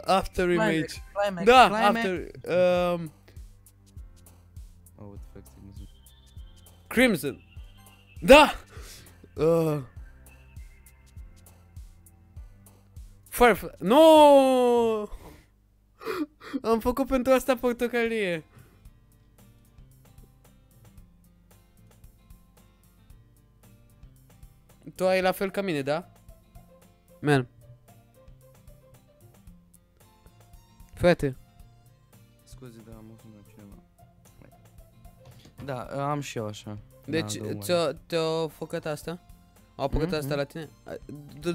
Speaker 1: After image.
Speaker 2: Climax.
Speaker 1: Da,
Speaker 2: Climax.
Speaker 1: after...
Speaker 2: Oh, what the fuck,
Speaker 1: Crimson. Da! Firefly. No! Am făcut pentru asta portocalie. Tu ai la fel ca mine, da? Man. Frate.
Speaker 2: Scuze, dar am sunat cineva. Da, am și eu așa.
Speaker 1: Deci,
Speaker 2: Da,
Speaker 1: te-o făcut asta? Au făcut asta la tine?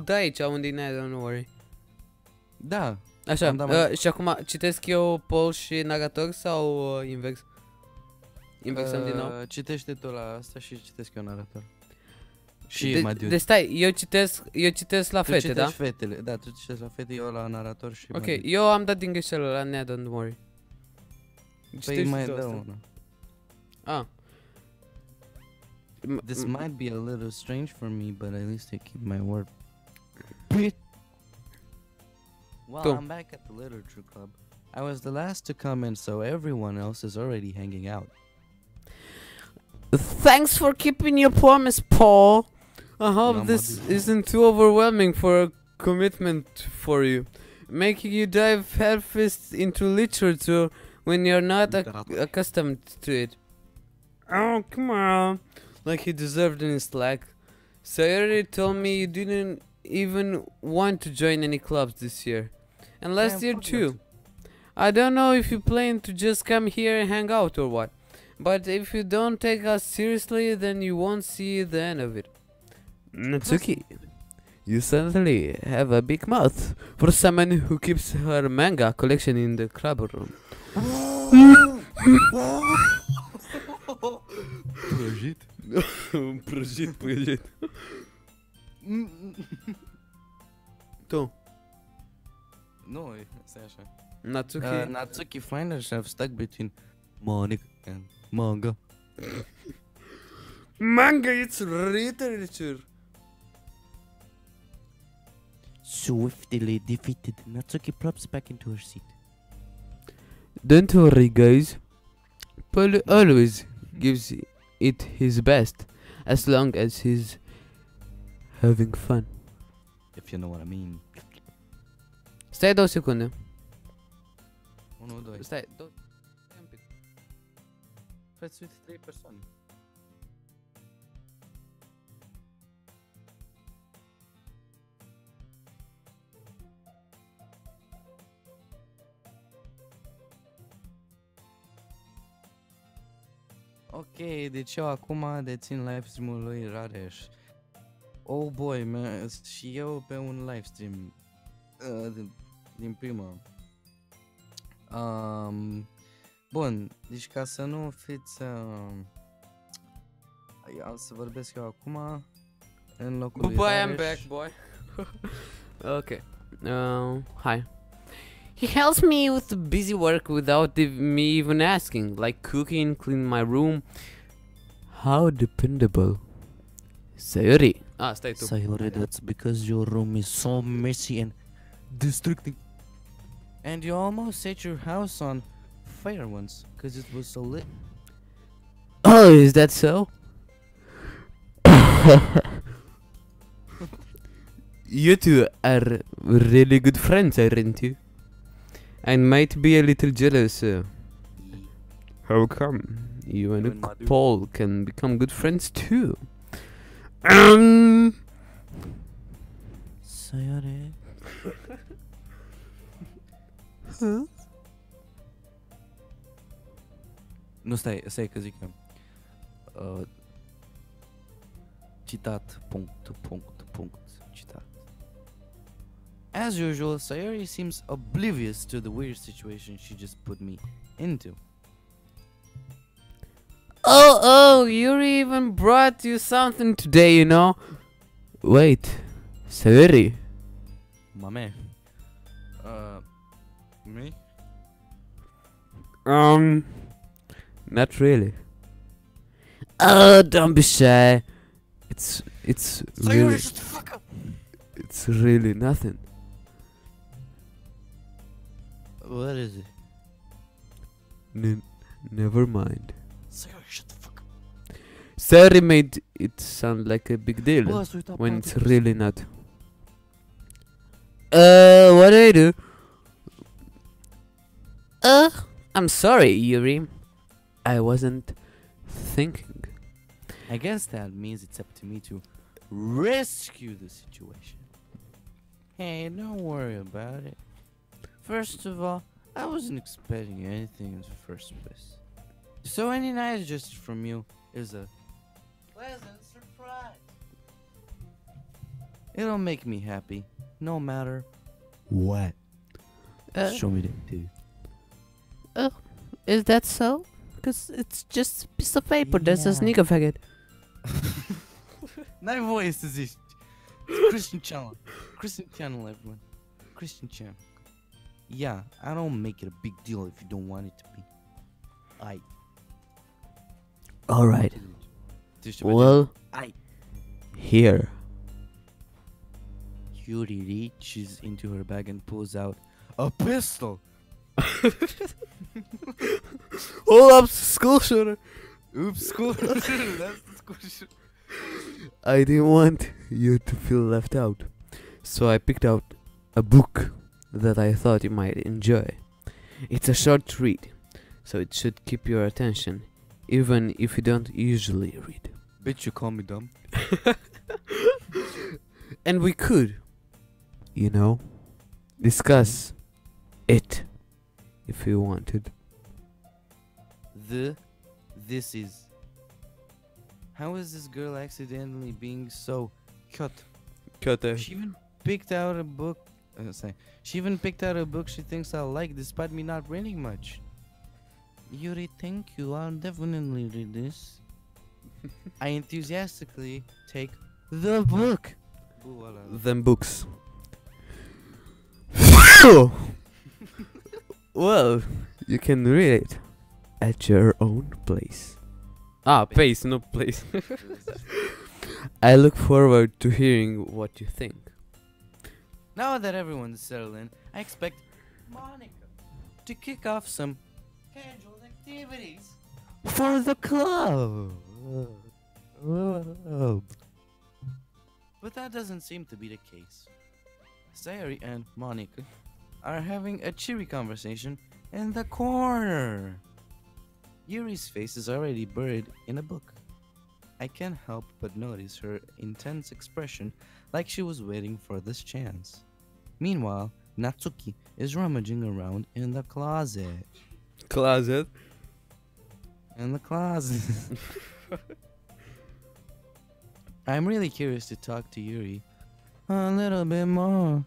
Speaker 1: Da aici, unde e Ned, don't worry.
Speaker 2: Da.
Speaker 1: Așa, și acum citesc eu Paul și narator sau invers? Inversăm din nou?
Speaker 2: Citește tu la asta și citesc eu narator. Și mai dude.
Speaker 1: Deci stai, eu citesc la fete, da?
Speaker 2: Fetele. Da, tu citești la fete, eu la narator și
Speaker 1: Ok, eu am dat din greșeală la Ned, don't worry.
Speaker 2: Păi mai dă una.
Speaker 1: Ah.
Speaker 2: This might be a little strange for me, but at least I keep my word. Well, I'm back at the Literature Club. I was the last to come in, so everyone else is already hanging out.
Speaker 3: Thanks for keeping your promise, Paul.
Speaker 1: I hope this isn't too overwhelming for a commitment for you, making you dive headfirst into literature when you're not accustomed to it. Oh, come on. Like he deserved any slack. Sayori told me you didn't even want to join any clubs this year. And last year too. I don't know if you plan to just come here and hang out or what. But if you don't take us seriously, then you won't see the end of it. Natsuki, you certainly have a big mouth for someone who keeps her manga collection in the club room.
Speaker 2: Prăjit?
Speaker 1: Prăjit. Tu.
Speaker 2: Nu, stai așa.
Speaker 1: Natsuki.
Speaker 2: Natsuki find herself stuck between Monica and manga.
Speaker 1: Manga, it's literature.
Speaker 2: Swiftly defeated, Natsuki plops back into her seat.
Speaker 1: Don't worry, guys. Paul always gives it his best, as long as he's having fun.
Speaker 2: If you know what I mean.
Speaker 1: Stai 2 secunde.
Speaker 2: 1, 2.
Speaker 1: Stai un pic.
Speaker 2: Fați uite 3 persoane. Ok, deci eu acum dețin live stream-ul lui Rareș. Oh boy, și eu pe un live stream din prima. Bun, deci ca să nu fiți... să vorbesc eu acum în locul lui
Speaker 1: Boy, I'm
Speaker 2: Rareș.
Speaker 1: back, boy. Okay. Hi.
Speaker 3: He helps me with busy work without me even asking, like cooking, cleaning my room.
Speaker 1: How dependable. Sayori, stai tu.
Speaker 2: Sayori, that's because your room is so messy and distracting. And you almost set your house on fire once, because it was so lit.
Speaker 1: Oh, is that so? You two are really good friends, aren't you? I might be a little jealous. How come? You and
Speaker 2: Mother.
Speaker 1: Paul can become good friends too.
Speaker 2: Sayori. Nu, stai că zic eu. Citat, punct, citat. As usual, Sayori seems oblivious to the weird situation she just put me into.
Speaker 1: Oh, Yuri even brought you something today, you know? Wait, Sayori.
Speaker 2: My man. Me?
Speaker 1: Not really. Oh, don't be shy. It's
Speaker 2: Sayori,
Speaker 1: really,
Speaker 2: shut the fuck up!
Speaker 1: it's really nothing.
Speaker 2: What is it?
Speaker 1: Never mind.
Speaker 2: Sayori, shut the fuck up!
Speaker 1: Sayori made it sound like a big deal
Speaker 2: Boss, we
Speaker 1: when it's really not. What do I do? I'm sorry, Yuri. I wasn't thinking.
Speaker 2: I guess that means it's up to me to rescue the situation. Hey, don't worry about it. First of all, I wasn't expecting anything in the first place. So any nice gesture from you is a pleasant surprise. It'll make me happy, no matter what. Show me that too.
Speaker 3: Is that so? Because it's just a piece of paper. That's a
Speaker 2: Yeah.
Speaker 3: sneaker faggot.
Speaker 2: Nice voice is this. It's Christian channel. Christian channel, everyone. Christian channel. Yeah, I don't make it a big deal if you don't want it to be.
Speaker 1: Alright.
Speaker 2: Well,
Speaker 1: Well,
Speaker 2: I.
Speaker 1: here.
Speaker 2: Yuri reaches into her bag and pulls out a pistol.
Speaker 1: Hold up, school shooter.
Speaker 2: Oops, school. That's the school shooter.
Speaker 1: I didn't want you to feel left out, so I picked out a book that I thought you might enjoy. It's a short read, so it should keep your attention, even if you don't usually read.
Speaker 2: Bitch, you call me dumb.
Speaker 1: And we could, you know, discuss it if you wanted.
Speaker 2: This is. How is this girl accidentally being so cut? She even picked out a book. She even picked out a book she thinks I'll like, despite me not reading much. Yuri, thank you. I'll definitely read this. I enthusiastically take the book.
Speaker 1: Them books. Well, you can read it at your own place. Pace, no place. I look forward to hearing what you think.
Speaker 2: Now that everyone's settled in, I expect Monica to kick off some casual activities for the club. But that doesn't seem to be the case. Sayori and Monica are having a cheery conversation in the corner. Yuri's face is already buried in a book. I can't help but notice her intense expression, like she was waiting for this chance. Meanwhile, Natsuki is rummaging around in the closet.
Speaker 1: Closet?
Speaker 2: In the closet. I'm really curious to talk to Yuri a little bit more.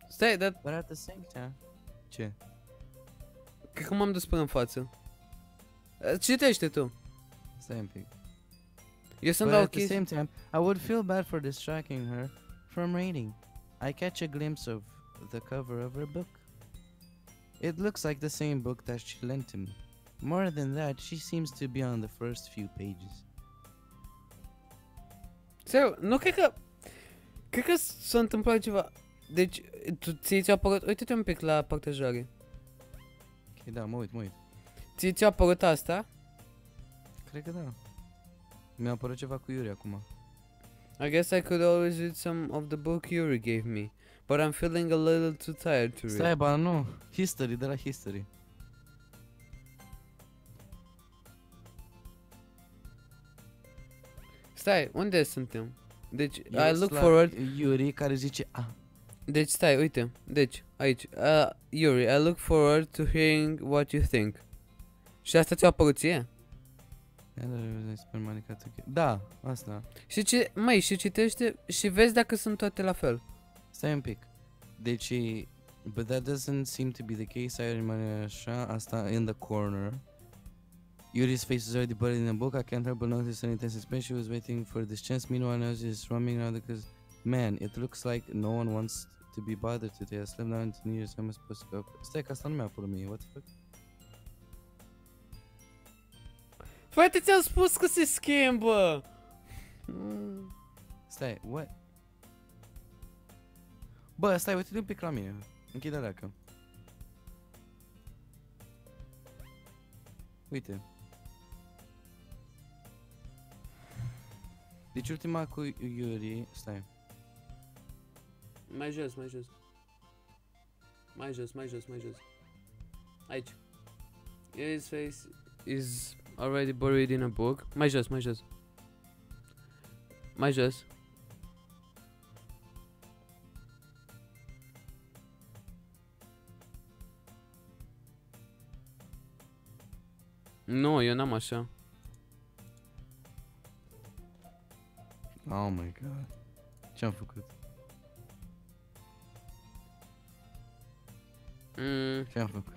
Speaker 1: Stai, dar
Speaker 2: But at the same time... Ce?
Speaker 1: cred că m-am dus până în față. Citește tu.
Speaker 2: Stai un pic.
Speaker 1: Eu să-mi
Speaker 2: But
Speaker 1: dau
Speaker 2: at the
Speaker 1: chestii.
Speaker 2: same time, I would feel bad for distracting her from reading. I catch a glimpse of the cover of her book. It looks like the same book that she lent to me. More than that, she seems to be on the first few pages.
Speaker 1: Serios, nu cred că Cred că s-a întâmplat ceva. Deci, ți-a apărut... Uite-te un pic la partajare.
Speaker 2: Ok, da, mă uit.
Speaker 1: Ți-a apărut asta?
Speaker 2: Cred că da. Mi-a apărut ceva cu Yuri acum.
Speaker 1: I guess I could always read some of the book Yuri gave me. But I'm feeling a little too tired to read.
Speaker 2: Stai, ba nu. History, de la History.
Speaker 1: Stai, unde suntem? Deci,
Speaker 2: Eu
Speaker 1: I look
Speaker 2: la
Speaker 1: forward...
Speaker 2: Yuri care zice
Speaker 1: Deci, stai, uite. Deci, aici. Yuri, I look forward to hearing what you think. Și asta ți-a apărut ție?
Speaker 2: Da, asta.
Speaker 1: Și ce, măi, și citește și vezi dacă sunt toate la fel.
Speaker 2: Stai un pic. Deci, but that doesn't seem to be the case. I remember așa, asta in the corner. Yuri's face is already buried in the book. I can't help but notice an intense expression. She was waiting for this chance. Meanwhile, I was roaming around because, man, it looks like no one wants to be bothered today. I slept down into New Year's. I'm supposed to go. Stai, că asta nu mi-a apărut mie. What the fuck?
Speaker 1: Frate, ți-am spus că se schimbă!
Speaker 2: Stai, what? Bă, stai, uite-te un pic la mine. Închide leacă. Uite. Deci ultima cu Yuri, stai.
Speaker 1: Mai jos, mai jos. Mai jos, mai jos, mai jos. Aici. His face is already buried in a book. Mai jos, mai jos. Mai jos. Nu, eu n-am așa.
Speaker 2: Oh my god. Ce-am făcut? Ce-am făcut?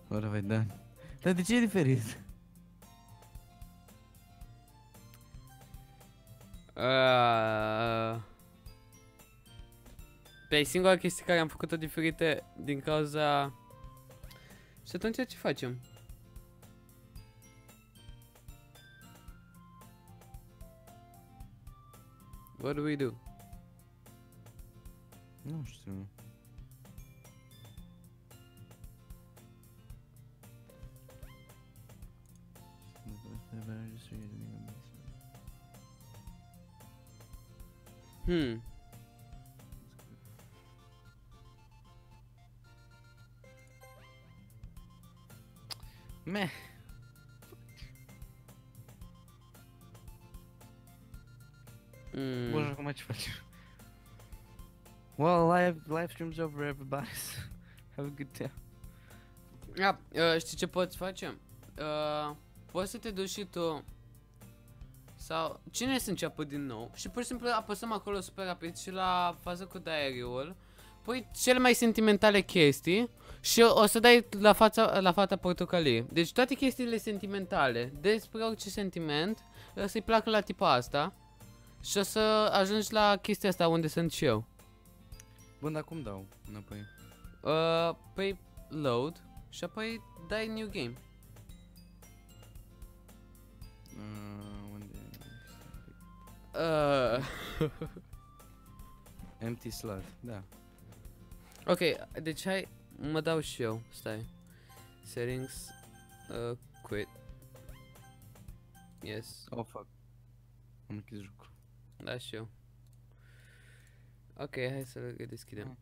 Speaker 2: What have I done? Dar de ce e diferit?
Speaker 1: Pe singura chestie care am făcut-o diferită din cauza... Și atunci ce facem? What do we do?
Speaker 2: Nu știu. Meh. Bun, acum ce facem? Well, live stream's over, everybody. Have a good time.
Speaker 1: Știi ce poți face? Poți să te duci și tu sau cine să înceapă din nou și pur și simplu apăsăm acolo super rapid și la fază cu diary-ul pui cele mai sentimentale chestii și o să dai la fata portocalie. Deci toate chestiile sentimentale despre orice sentiment să-i placă la tipa asta și o să ajungi la chestia asta unde sunt și eu.
Speaker 2: Bun, dar cum dau înapoi?
Speaker 1: Păi load și apoi dai new game.
Speaker 2: Unde? Empty slot, da.
Speaker 1: Ok, deci hai, mă dau și eu, stai. Settings, quit. Yes.
Speaker 2: Oh fuck. Am închis jocul.
Speaker 1: Da, și eu. Ok, hai să le deschidem.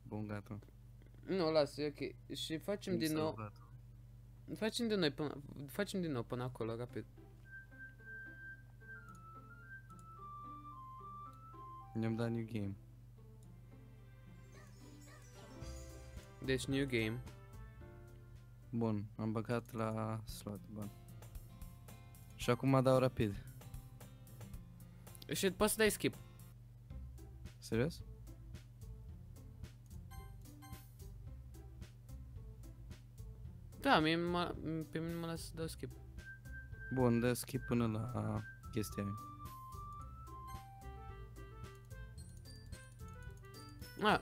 Speaker 2: Bun, gata.
Speaker 1: Nu, lasă, e ok. Și facem din nou. Facem din nou până acolo, rapid.
Speaker 2: Ne-am dat new game.
Speaker 1: Deci new game.
Speaker 2: Bun, am băgat la slot, bun. Și acum dau rapid.
Speaker 1: Și poți să dai skip.
Speaker 2: Serios?
Speaker 1: Da, pe mine mă lasă să dau skip.
Speaker 2: Bun, dă skip până la chestia aia.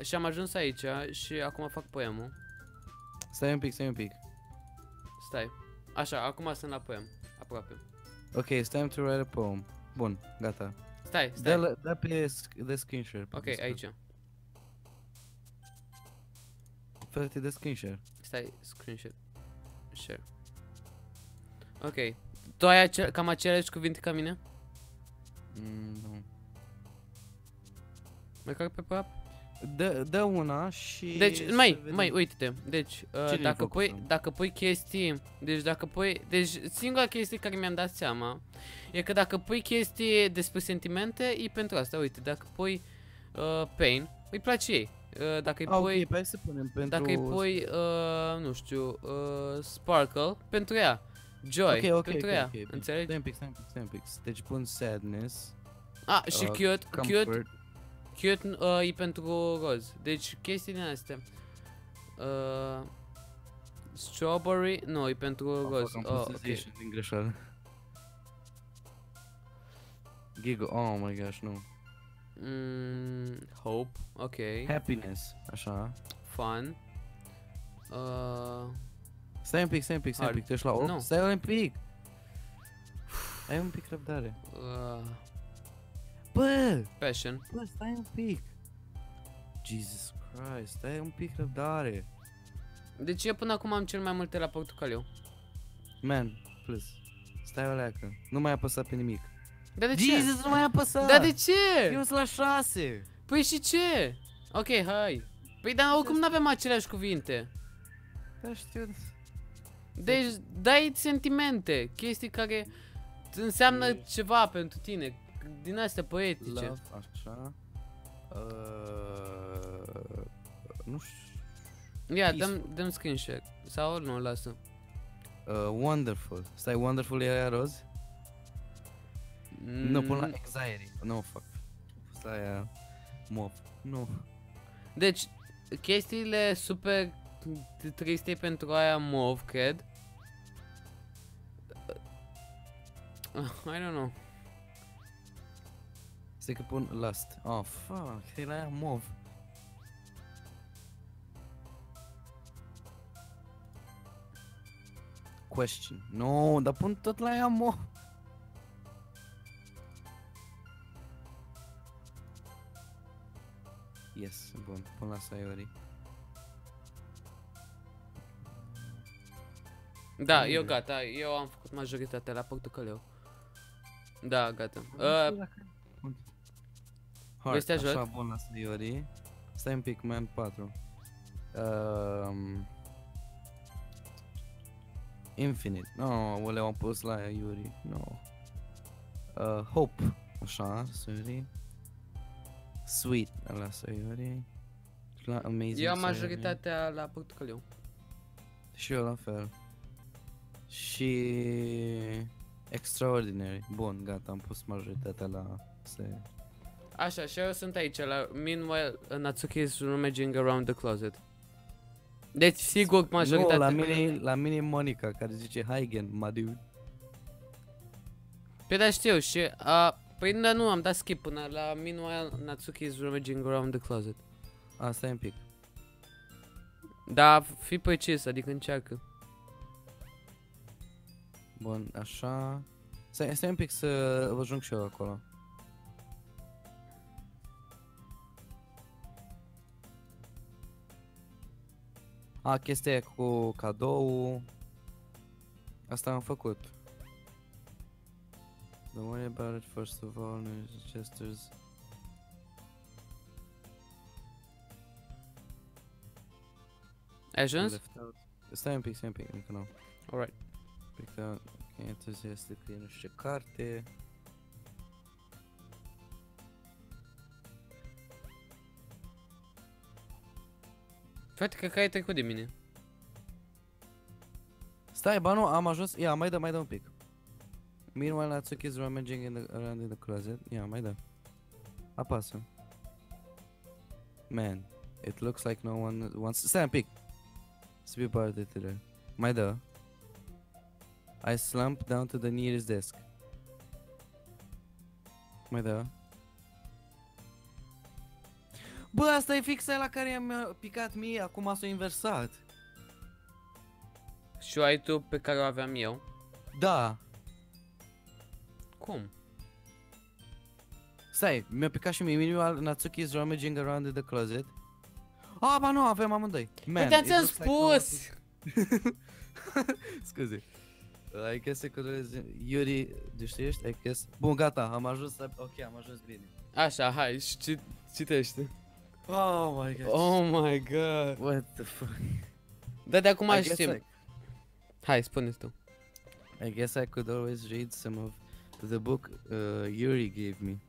Speaker 1: Și am ajuns aici și acum fac poemul.
Speaker 2: Stai un pic, stai un pic.
Speaker 1: Stai. Așa, acum sunt la poem. Aproape.
Speaker 2: Ok, it's time to write a poem. Bun, gata.
Speaker 1: Stai.
Speaker 2: Dă pe de screen share.
Speaker 1: Ok, aici.
Speaker 2: Fă-te de screen share.
Speaker 1: Stai, screenshot. Share. Ok. Tu ai cam aceleași cuvinte ca mine?
Speaker 2: Nu.
Speaker 1: Mai cac pe pap?
Speaker 2: Dă una și...
Speaker 1: Deci, uite-te. Deci,
Speaker 2: Cine
Speaker 1: dacă pui chestii... Deci, singura chestie care mi-am dat seama e că dacă pui chestii despre sentimente, e pentru asta. Uite, dacă pui pain, îi place ei. Dacă îi pui...
Speaker 2: Ok, hai să punem pentru...
Speaker 1: Dacă îi pui, nu știu, sparkle, pentru ea. Joy, pentru ea. Înțelegi?
Speaker 2: Stai un pic. Deci pun sadness.
Speaker 1: Și cute.
Speaker 2: Comfort.
Speaker 1: Cute e pentru roz. Deci chestii din astea. Strawberry, nu, e pentru roz.
Speaker 2: Ok. Din greșeală. Giggle, oh my gosh, nu.
Speaker 1: Hope, ok.
Speaker 2: Happiness, așa.
Speaker 1: Fun.
Speaker 2: Stai un pic, tu ești la 8?
Speaker 1: Nu.
Speaker 2: Stai un pic. Ai un pic răbdare. Bă, stai un pic. Jesus Christ, stai un pic răbdare.
Speaker 1: Deci eu până acum am cel mai multe la portocaliu.
Speaker 2: Man, please. Stai o leacă. Nu mai apăsa pe nimic.
Speaker 1: Dar de ce?
Speaker 2: Jesus, nu mai apăsa!
Speaker 1: Dar de ce?
Speaker 2: Eu sunt la 6.
Speaker 1: Păi și ce? Ok, hai. Păi dar oricum n-avem aceleași cuvinte.
Speaker 2: Da, știu.
Speaker 1: Deci dai sentimente, chestii care înseamnă ceva pentru tine, din astea poetice.
Speaker 2: Love, așa. Nu știu.
Speaker 1: Ia, dăm screenshot. Sau ori nu, lasă.
Speaker 2: Wonderful. Stai, wonderful e aia roz? Nu, pun la anxiety. No, fuck. Stai aia mov. Nu.
Speaker 1: Deci, chestiile super triste pentru aia mov, cred. I don't know.
Speaker 2: Stai că pun lust. Oh, fuck. E la aia mov. Question. No, dar pun tot la aia mov. Yes, bun, pun la Sayori.
Speaker 1: Da, eu gata, eu am făcut majoritatea la portocaliu. Da, gata. Vrei să te ajut?
Speaker 2: Așa, bun la Sayori. Stai un pic, mai am 4. Infinite. No, le-am pus la Yuri. No. Hope. Așa, Sayori. Sweet la Sayori. La Amazing.
Speaker 1: Eu am majoritatea la portocaliu.
Speaker 2: Și eu la fel. Și Extraordinary. Bun, gata, am pus majoritatea la Sayori.
Speaker 1: Așa, și eu sunt aici, la Meanwhile Natsuki is rummaging around the closet. Deci, sigur, majoritatea...
Speaker 2: Nu, la mine Monica, care zice hi again, my dude.
Speaker 1: Pe da, știu, și... Păi nu, am dat skip până la Meanwhile Natsuki is rummaging around the closet.
Speaker 2: Asta e un pic.
Speaker 1: Da, fii precis, adică încearcă.
Speaker 2: Bun, așa... Stai un pic să vă ajung și eu acolo. Chestia aia cu cadou. Asta am făcut. Don't worry about it first of all, gestures.
Speaker 1: Ai ajuns?
Speaker 2: Stai un pic, încă nu.
Speaker 1: Alright.
Speaker 2: Picked out, ok, entuziastic, nu știu ce carte.
Speaker 1: Frate, cred că ai trecut de mine.
Speaker 2: Stai, ba nu, am ajuns, ia, mai dă un pic. Meanwhile, Natsuki is rummaging around in the closet. Ia, mai dă. Apasă. Man, it looks like no one wants... Stai un pic. Să fie parte tine. Mai dă. I slump down to the nearest desk. Mai dă. Bă, asta e fix aia la care i-am picat mie, acum s-a inversat.
Speaker 1: Și o ai tu pe care o aveam eu?
Speaker 2: Da.
Speaker 1: Cum?
Speaker 2: Stai, mi-a picat și mie. Meanwhile, Natsuki is rummaging around in the closet. Ah, ba nu, avem amândoi. Man,
Speaker 1: Uite,
Speaker 2: it
Speaker 1: ți-am
Speaker 2: looks like no one
Speaker 1: spus!
Speaker 2: Scuze. I guess I could Yuri, știi? I guess. Bun, gata, am ajuns ok, am ajuns bine.
Speaker 1: Așa, hai, citește.
Speaker 2: Oh my god.
Speaker 1: Oh my god.
Speaker 2: What the fuck?
Speaker 1: Da, de acum
Speaker 2: I guess
Speaker 1: știm. Hai, spune-ți tu.
Speaker 2: I guess I could always read some of the book Yuri gave me.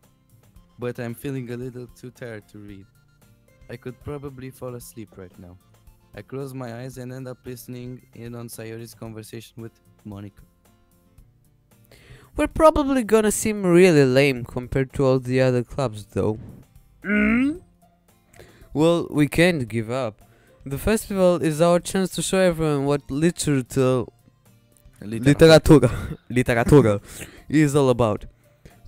Speaker 2: But I'm feeling a little too tired to read. I could probably fall asleep right now. I close my eyes and end up listening in on Sayori's conversation with Monica.
Speaker 1: We're probably gonna seem really lame compared to all the other clubs, though. Well, we can't give up. The festival is our chance to show everyone what literatura is all about.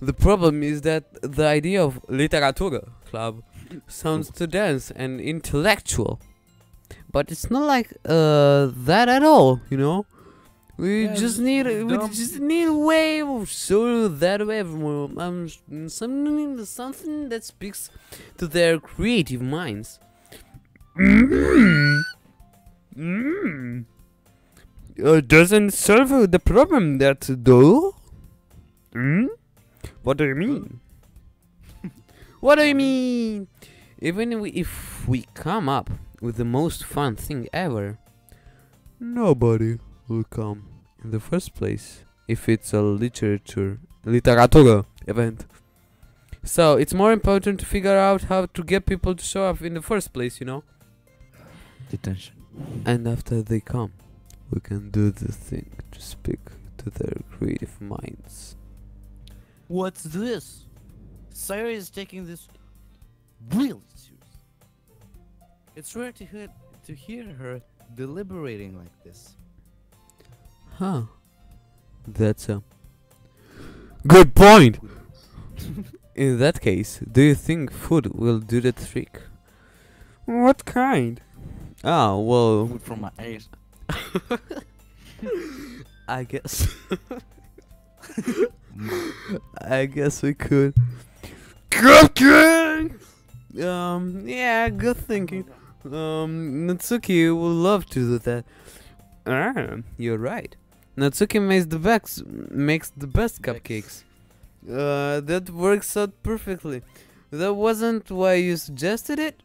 Speaker 1: The problem is that the idea of literatura club sounds too dense and intellectual. But it's not like that at all, you know? We
Speaker 2: Yeah,
Speaker 1: just need a way of so that way something that speaks to their creative minds. Doesn't solve the problem that though. What do you mean? What do you mean? Even if we come up with the most fun thing ever, nobody will come in the first place if it's a literatura event. So it's more important to figure out how to get people to show up in the first place, you know?
Speaker 2: Detention.
Speaker 1: And after they come, we can do the thing to speak to their creative minds.
Speaker 2: What's this? Sayori is taking this really serious. It's rare to hear her deliberating like this.
Speaker 1: Huh. That's a good point. In that case, do you think food will do the trick? What kind? Ah, well,
Speaker 2: Food from my ass.
Speaker 1: I guess. I guess we could. Cooking! Yeah, good thinking. Natsuki would love to do that. Ah, you're right. Natsuki makes the best cupcakes. That works out perfectly. That wasn't why you suggested it?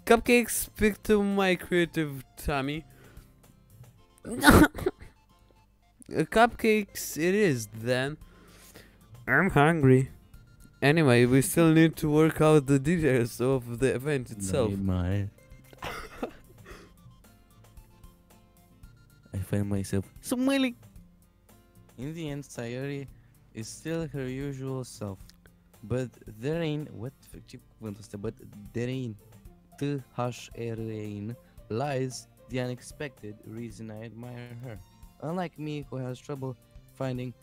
Speaker 1: Cupcakes speak to my creative tummy. Cupcakes it is then. I'm hungry. Anyway, we still need to work out the details of the event itself.
Speaker 2: I find myself smiling. In the end, Sayori is still her usual self. But therein, but therein, lies the unexpected reason I admire her. Unlike me, who has trouble finding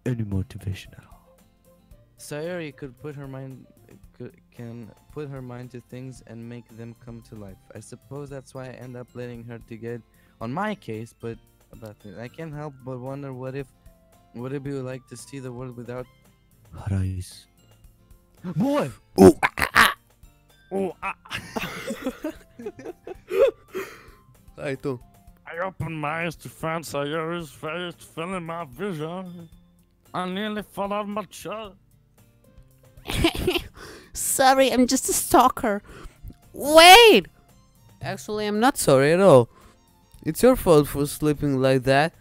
Speaker 2: any motivation at all. Sayori can put her mind to things and make them come to life. I suppose that's why I end up letting her to get on my case, but about it. I can't help but wonder what it be like to see the world without her eyes. Boy!
Speaker 1: Oh, Hai tu.
Speaker 4: I opened my eyes to find Sayori's face filling my vision. I nearly fell out of my chair.
Speaker 3: Sorry, I'm just a stalker.
Speaker 1: Wait! Actually, I'm not sorry at all. It's your fault for sleeping like that.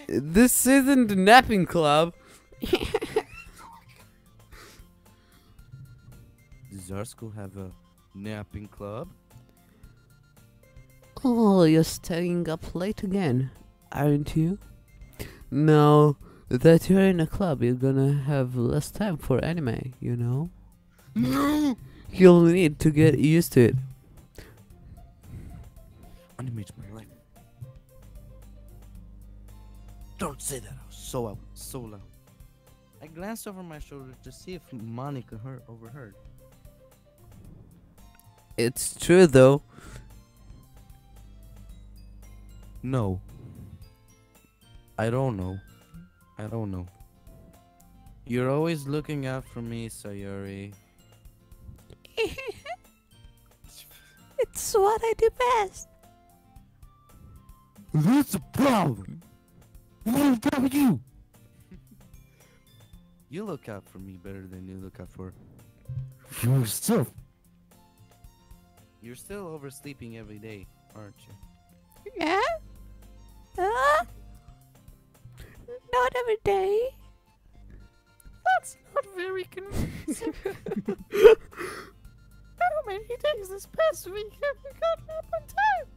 Speaker 1: This isn't the napping club.
Speaker 2: Does our school have a napping club?
Speaker 3: Oh, you're staying up late again, aren't you?
Speaker 1: Now that you're in a club, you're gonna have less time for anime, you know?
Speaker 4: No!
Speaker 1: You'll need to get used to it.
Speaker 2: Animates my life. Don't say that. So loud. I glanced over my shoulder to see if Monica overheard.
Speaker 1: It's true though.
Speaker 2: No. I don't know. You're always looking out for me, Sayori.
Speaker 3: It's what I do best.
Speaker 2: That's a problem. What about you? You look out for me better than you look out for yourself. You're still oversleeping every day, aren't you?
Speaker 3: Yeah? Not every day. That's not very convincing. How many days this past week have you gotten up on time?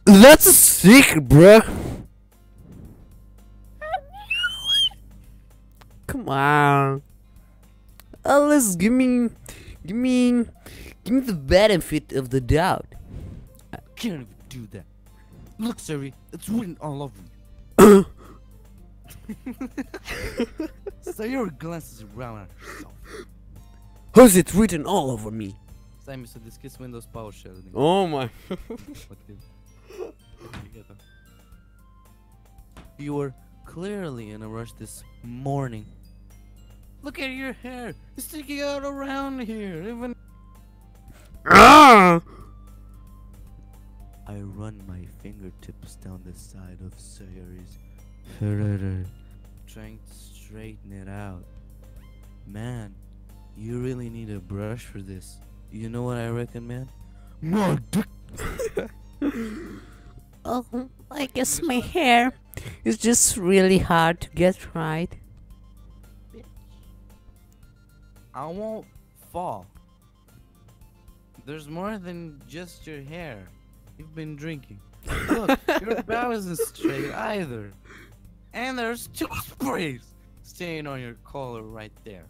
Speaker 1: That's a secret, bruh. Come on. Let's give me the benefit of the doubt.
Speaker 2: I can't even do that. Look, Sayori, it's written all over you. Sayori glances around at herself.
Speaker 1: How's it written all over me?
Speaker 2: Sai-mi să deschizi Windows PowerShell.
Speaker 1: Oh my.
Speaker 2: You were clearly in a rush this morning. Look at your hair. It's sticking out around here. Even
Speaker 1: Ah!
Speaker 2: I run my fingertips down the side of Sayori's hair, trying to straighten it out. Man, you really need a brush for this. You know what I recommend? More dick.
Speaker 3: Oh, I guess my hair is just really hard to get right.
Speaker 2: I won't fall. There's more than just your hair. You've been drinking. Look, your bow isn't straight either. And there's 2 sprays staying on your collar right there.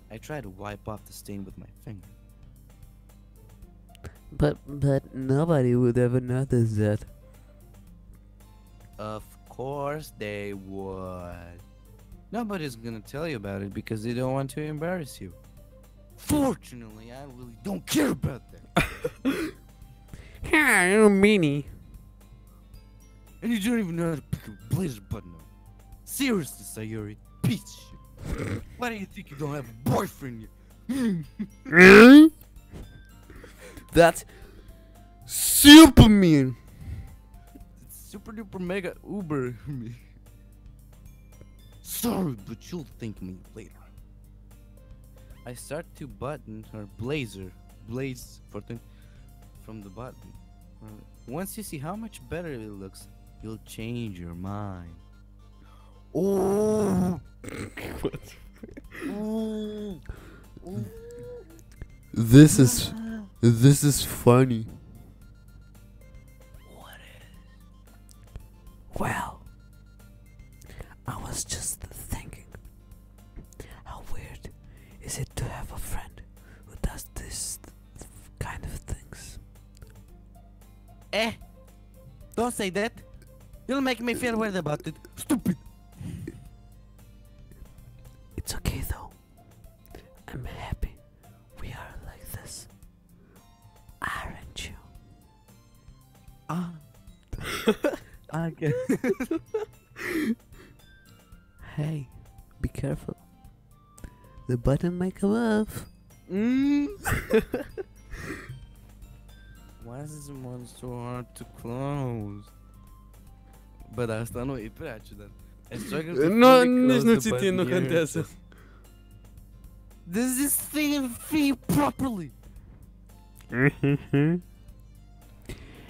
Speaker 2: I try to wipe off the stain with my finger.
Speaker 1: But nobody would ever notice that.
Speaker 2: Of course they would. Nobody's gonna tell you about it because they don't want to embarrass you. Fortunately, I really don't care about that.
Speaker 1: Ha, you meanie.
Speaker 2: And you don't even know how to pick a blazer button up. Seriously, Sayori, piece of shit. Why do you think you don't have a boyfriend yet?
Speaker 1: That's super mean.
Speaker 2: It's super duper mega uber me. Sorry, but you'll thank me later. I start to button her blaze from the button. Once you see how much better it looks, you'll change your mind. Oh!
Speaker 1: This is funny.
Speaker 3: What is? Well, I was just thinking, how weird is it to have a friend who does this kind of things?
Speaker 2: Don't say that. You'll make me feel weird about it. Stupid.
Speaker 3: It's okay though. I'm happy we are like this. Aren't you?
Speaker 2: Ah. Okay.
Speaker 3: Hey, be careful. The button might come off.
Speaker 2: Why is this one so hard to close? But asta nu e prea ciudat. I struggle to
Speaker 1: No,
Speaker 2: fully
Speaker 1: nici
Speaker 2: close
Speaker 1: nu
Speaker 2: the
Speaker 1: ți
Speaker 2: button
Speaker 1: nu
Speaker 2: here.
Speaker 1: contează.
Speaker 2: Does this thing feel properly?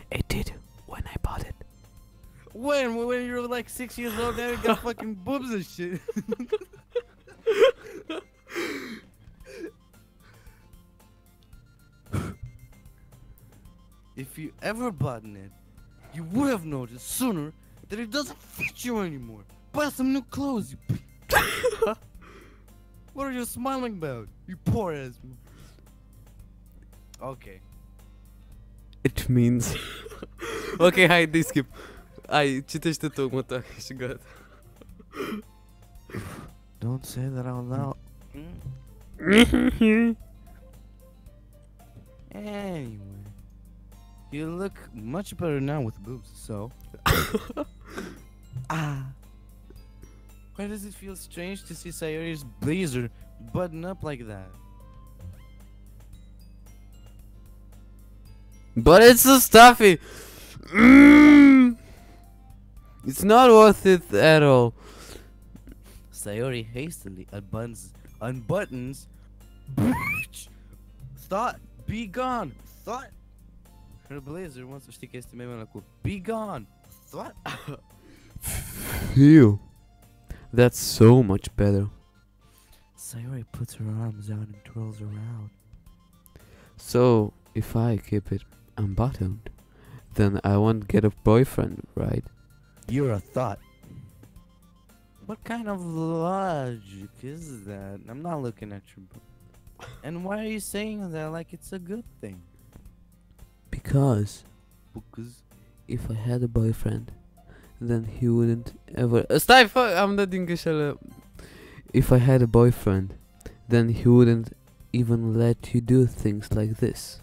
Speaker 3: It did when I bought it.
Speaker 2: When you were like 6 years old, now you got fucking boobs and shit. If you ever button it, you would have noticed sooner that it doesn't fit you anymore. Buy some new clothes, you What are you smiling about, you poor ass man? Okay.
Speaker 1: It means. Ok, hai, dă skip. Hai, citește tu următoare și gata.
Speaker 2: Don't say that out loud. Anyway, you look much better now with boobs, so. Ah. Why does it feel strange to see Sayori's blazer button up like that?
Speaker 1: But it's so stuffy. It's not worth it at all.
Speaker 2: Sayori hastily unbuttons. Thought, be gone. Thought. Her blazer wants to stick este mesmo na cu. Be gone. Thought.
Speaker 1: Phew. That's so much better.
Speaker 2: Sayori puts her arms out and twirls around.
Speaker 1: So, if I keep it unbuttoned, then I won't get a boyfriend, right?
Speaker 2: You're a thought. What kind of logic is that? I'm not looking at your book. And why are you saying that like it's a good thing?
Speaker 1: Because
Speaker 2: Because
Speaker 1: if I had a boyfriend, then he wouldn't ever. Stai, am dat din greșeală. If I had a boyfriend, then he wouldn't even let you do things like this.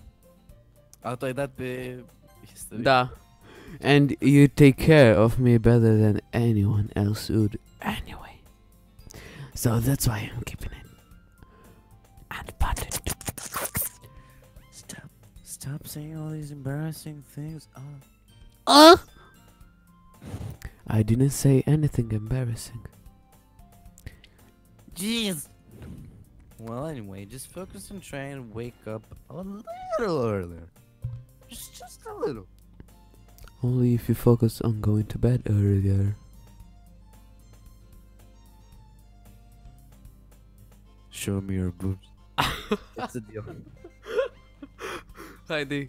Speaker 2: tu ai dat pe history.
Speaker 1: Da. And you take care of me better than anyone else would anyway. So that's why I'm keeping it unbuttoned.
Speaker 2: Stop saying all these embarrassing things.
Speaker 1: I didn't say anything embarrassing.
Speaker 2: Jeez. Well, anyway, just focus on trying to wake up a little earlier. Just a little.
Speaker 1: Only if you focus on going to bed earlier.
Speaker 2: Show me your boobs. It's a deal.
Speaker 1: Haide.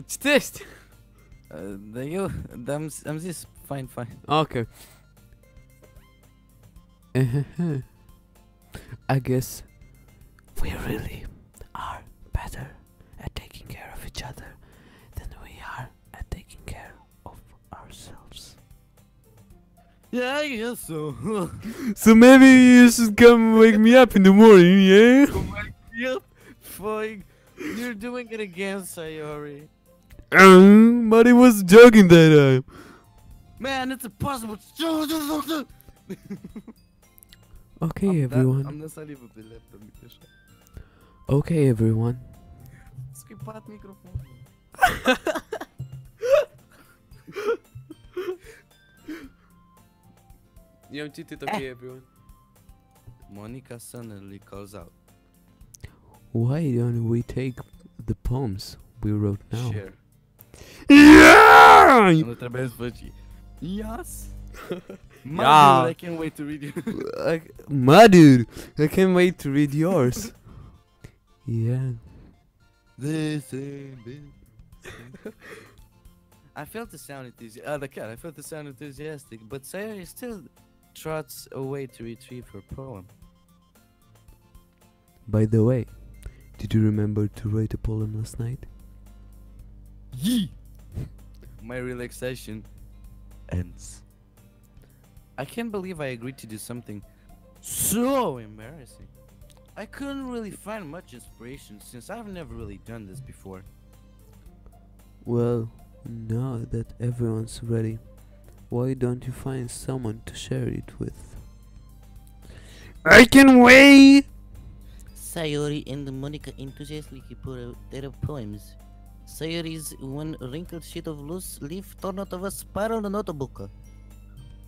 Speaker 1: Citești!
Speaker 2: Dar eu am zis fine.
Speaker 1: Okay. I guess we really are better at taking care of each other than we are at taking care of ourselves.
Speaker 2: Yeah, I guess so.
Speaker 1: So maybe you should come wake me up in the morning, yeah?
Speaker 2: Yep, fine. You're doing it again, Sayori.
Speaker 1: But he was joking that time.
Speaker 2: Man, it's impossible.
Speaker 1: Okay, everyone.
Speaker 2: Am lăsat live pe laptop, așa.
Speaker 1: Okay, everyone.
Speaker 2: Schipat microfonul.
Speaker 1: Eu am citit okay, everyone.
Speaker 2: Monica suddenly calls out.
Speaker 1: Why don't we take the poems we wrote now?
Speaker 2: Share.
Speaker 1: Yeah!
Speaker 2: Nu trebuie să faci. Yes.
Speaker 1: Yeah.
Speaker 2: I can't wait to read you.
Speaker 1: My dude, I can't wait to read yours. Yeah.
Speaker 2: I felt the sound enthusiastic. I felt the sound enthusiastic, but Sayori still trots away to retrieve her poem.
Speaker 1: By the way, did you remember to write a poem last night?
Speaker 2: Yee! My relaxation ends. I can't believe I agreed to do something so embarrassing. I couldn't really find much inspiration since I've never really done this before.
Speaker 1: Well, now that everyone's ready, why don't you find someone to share it with? I can wait!
Speaker 3: Sayori and Monica enthusiastically put out their poems. Sayori's one wrinkled sheet of loose leaf torn out of a spiral notebook.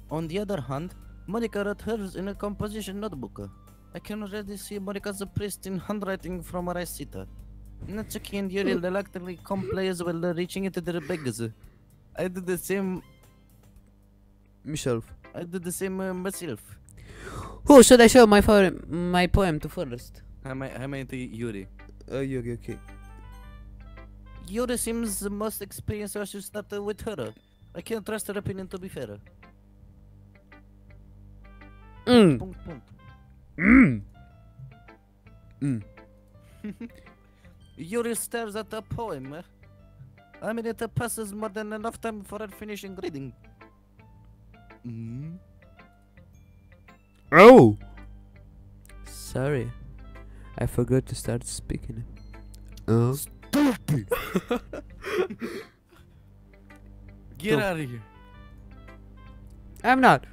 Speaker 3: On the other hand, Monica wrote hers in a composition notebook. I can already see Monica's pristine handwriting from where I sit. Natsuki and Yuri reluctantly complies while reaching into their bags. I did the same
Speaker 1: Myself.
Speaker 3: myself. Who should I show my poem to first?
Speaker 2: Hai mai întâi Yuri.
Speaker 1: Okay.
Speaker 3: Yuri seems the most experienced, so I should start with her. I can't trust her opinion to be fair. Punct. Yuri stares at the poem. I mean, it passes more than enough time for her finishing reading.
Speaker 1: Oh! Sorry, I forgot to start speaking.
Speaker 2: Stupid! Get out of here.
Speaker 1: I'm not.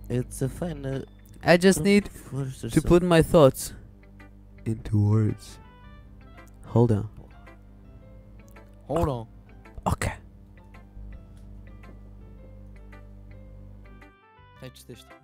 Speaker 3: It's a fine.
Speaker 1: I just need
Speaker 3: force
Speaker 1: to
Speaker 3: yourself.
Speaker 1: put my thoughts into words. Hold on.
Speaker 2: Hold on.
Speaker 1: Okay.
Speaker 2: Hai citește.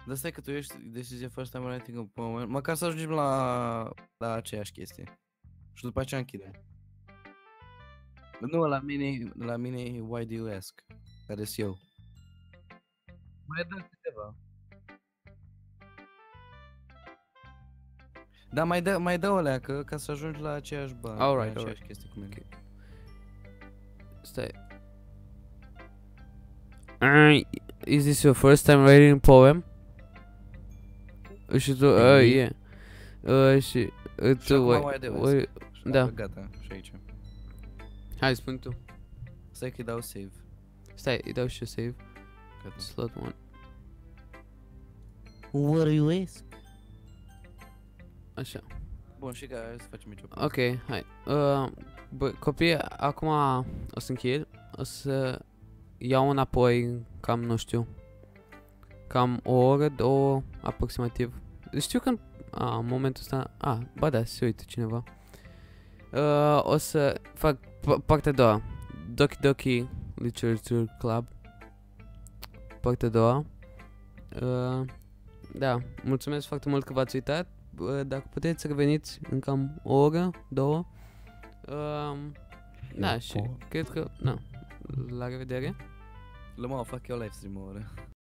Speaker 2: Dar stai că tu ești, this is your first time writing a poem. Măcar să ajungem la aceeași chestie. Și după aceea închidem. Nu, la mine why do you ask? Care-s eu. Mai dă câteva. Da, mai dă o leacă ca să ajungi la aceeași bani.
Speaker 1: Alright,
Speaker 2: aceeași chestie cu mine.
Speaker 1: Stai. Is this your first time writing a poem? Și tu, yeah. Și
Speaker 2: Și
Speaker 1: tu,
Speaker 2: acum mai adevăr.
Speaker 1: da.
Speaker 2: Gata, și aici.
Speaker 1: Hai, spune tu.
Speaker 2: Stai că-i dau save.
Speaker 1: Stai, îi dau și eu save.
Speaker 2: Gata.
Speaker 1: Slot 1.
Speaker 3: What do you ask?
Speaker 1: Așa.
Speaker 2: Bun, și ca să facem aici.
Speaker 1: Ok, hai. Bă, copii, acum o să închid. O să iau înapoi cam, nu știu, cam o oră, două, aproximativ. Știu că în momentul ăsta... ba da, se uită cineva. O să fac partea a doua. Doki Doki Literature Club. Partea a doua. Da, mulțumesc foarte mult că v-ați uitat. Dacă puteți reveniți în cam o oră, două. Da, și cred că... Na, la revedere.
Speaker 2: Lămă, fac eu live stream o oră.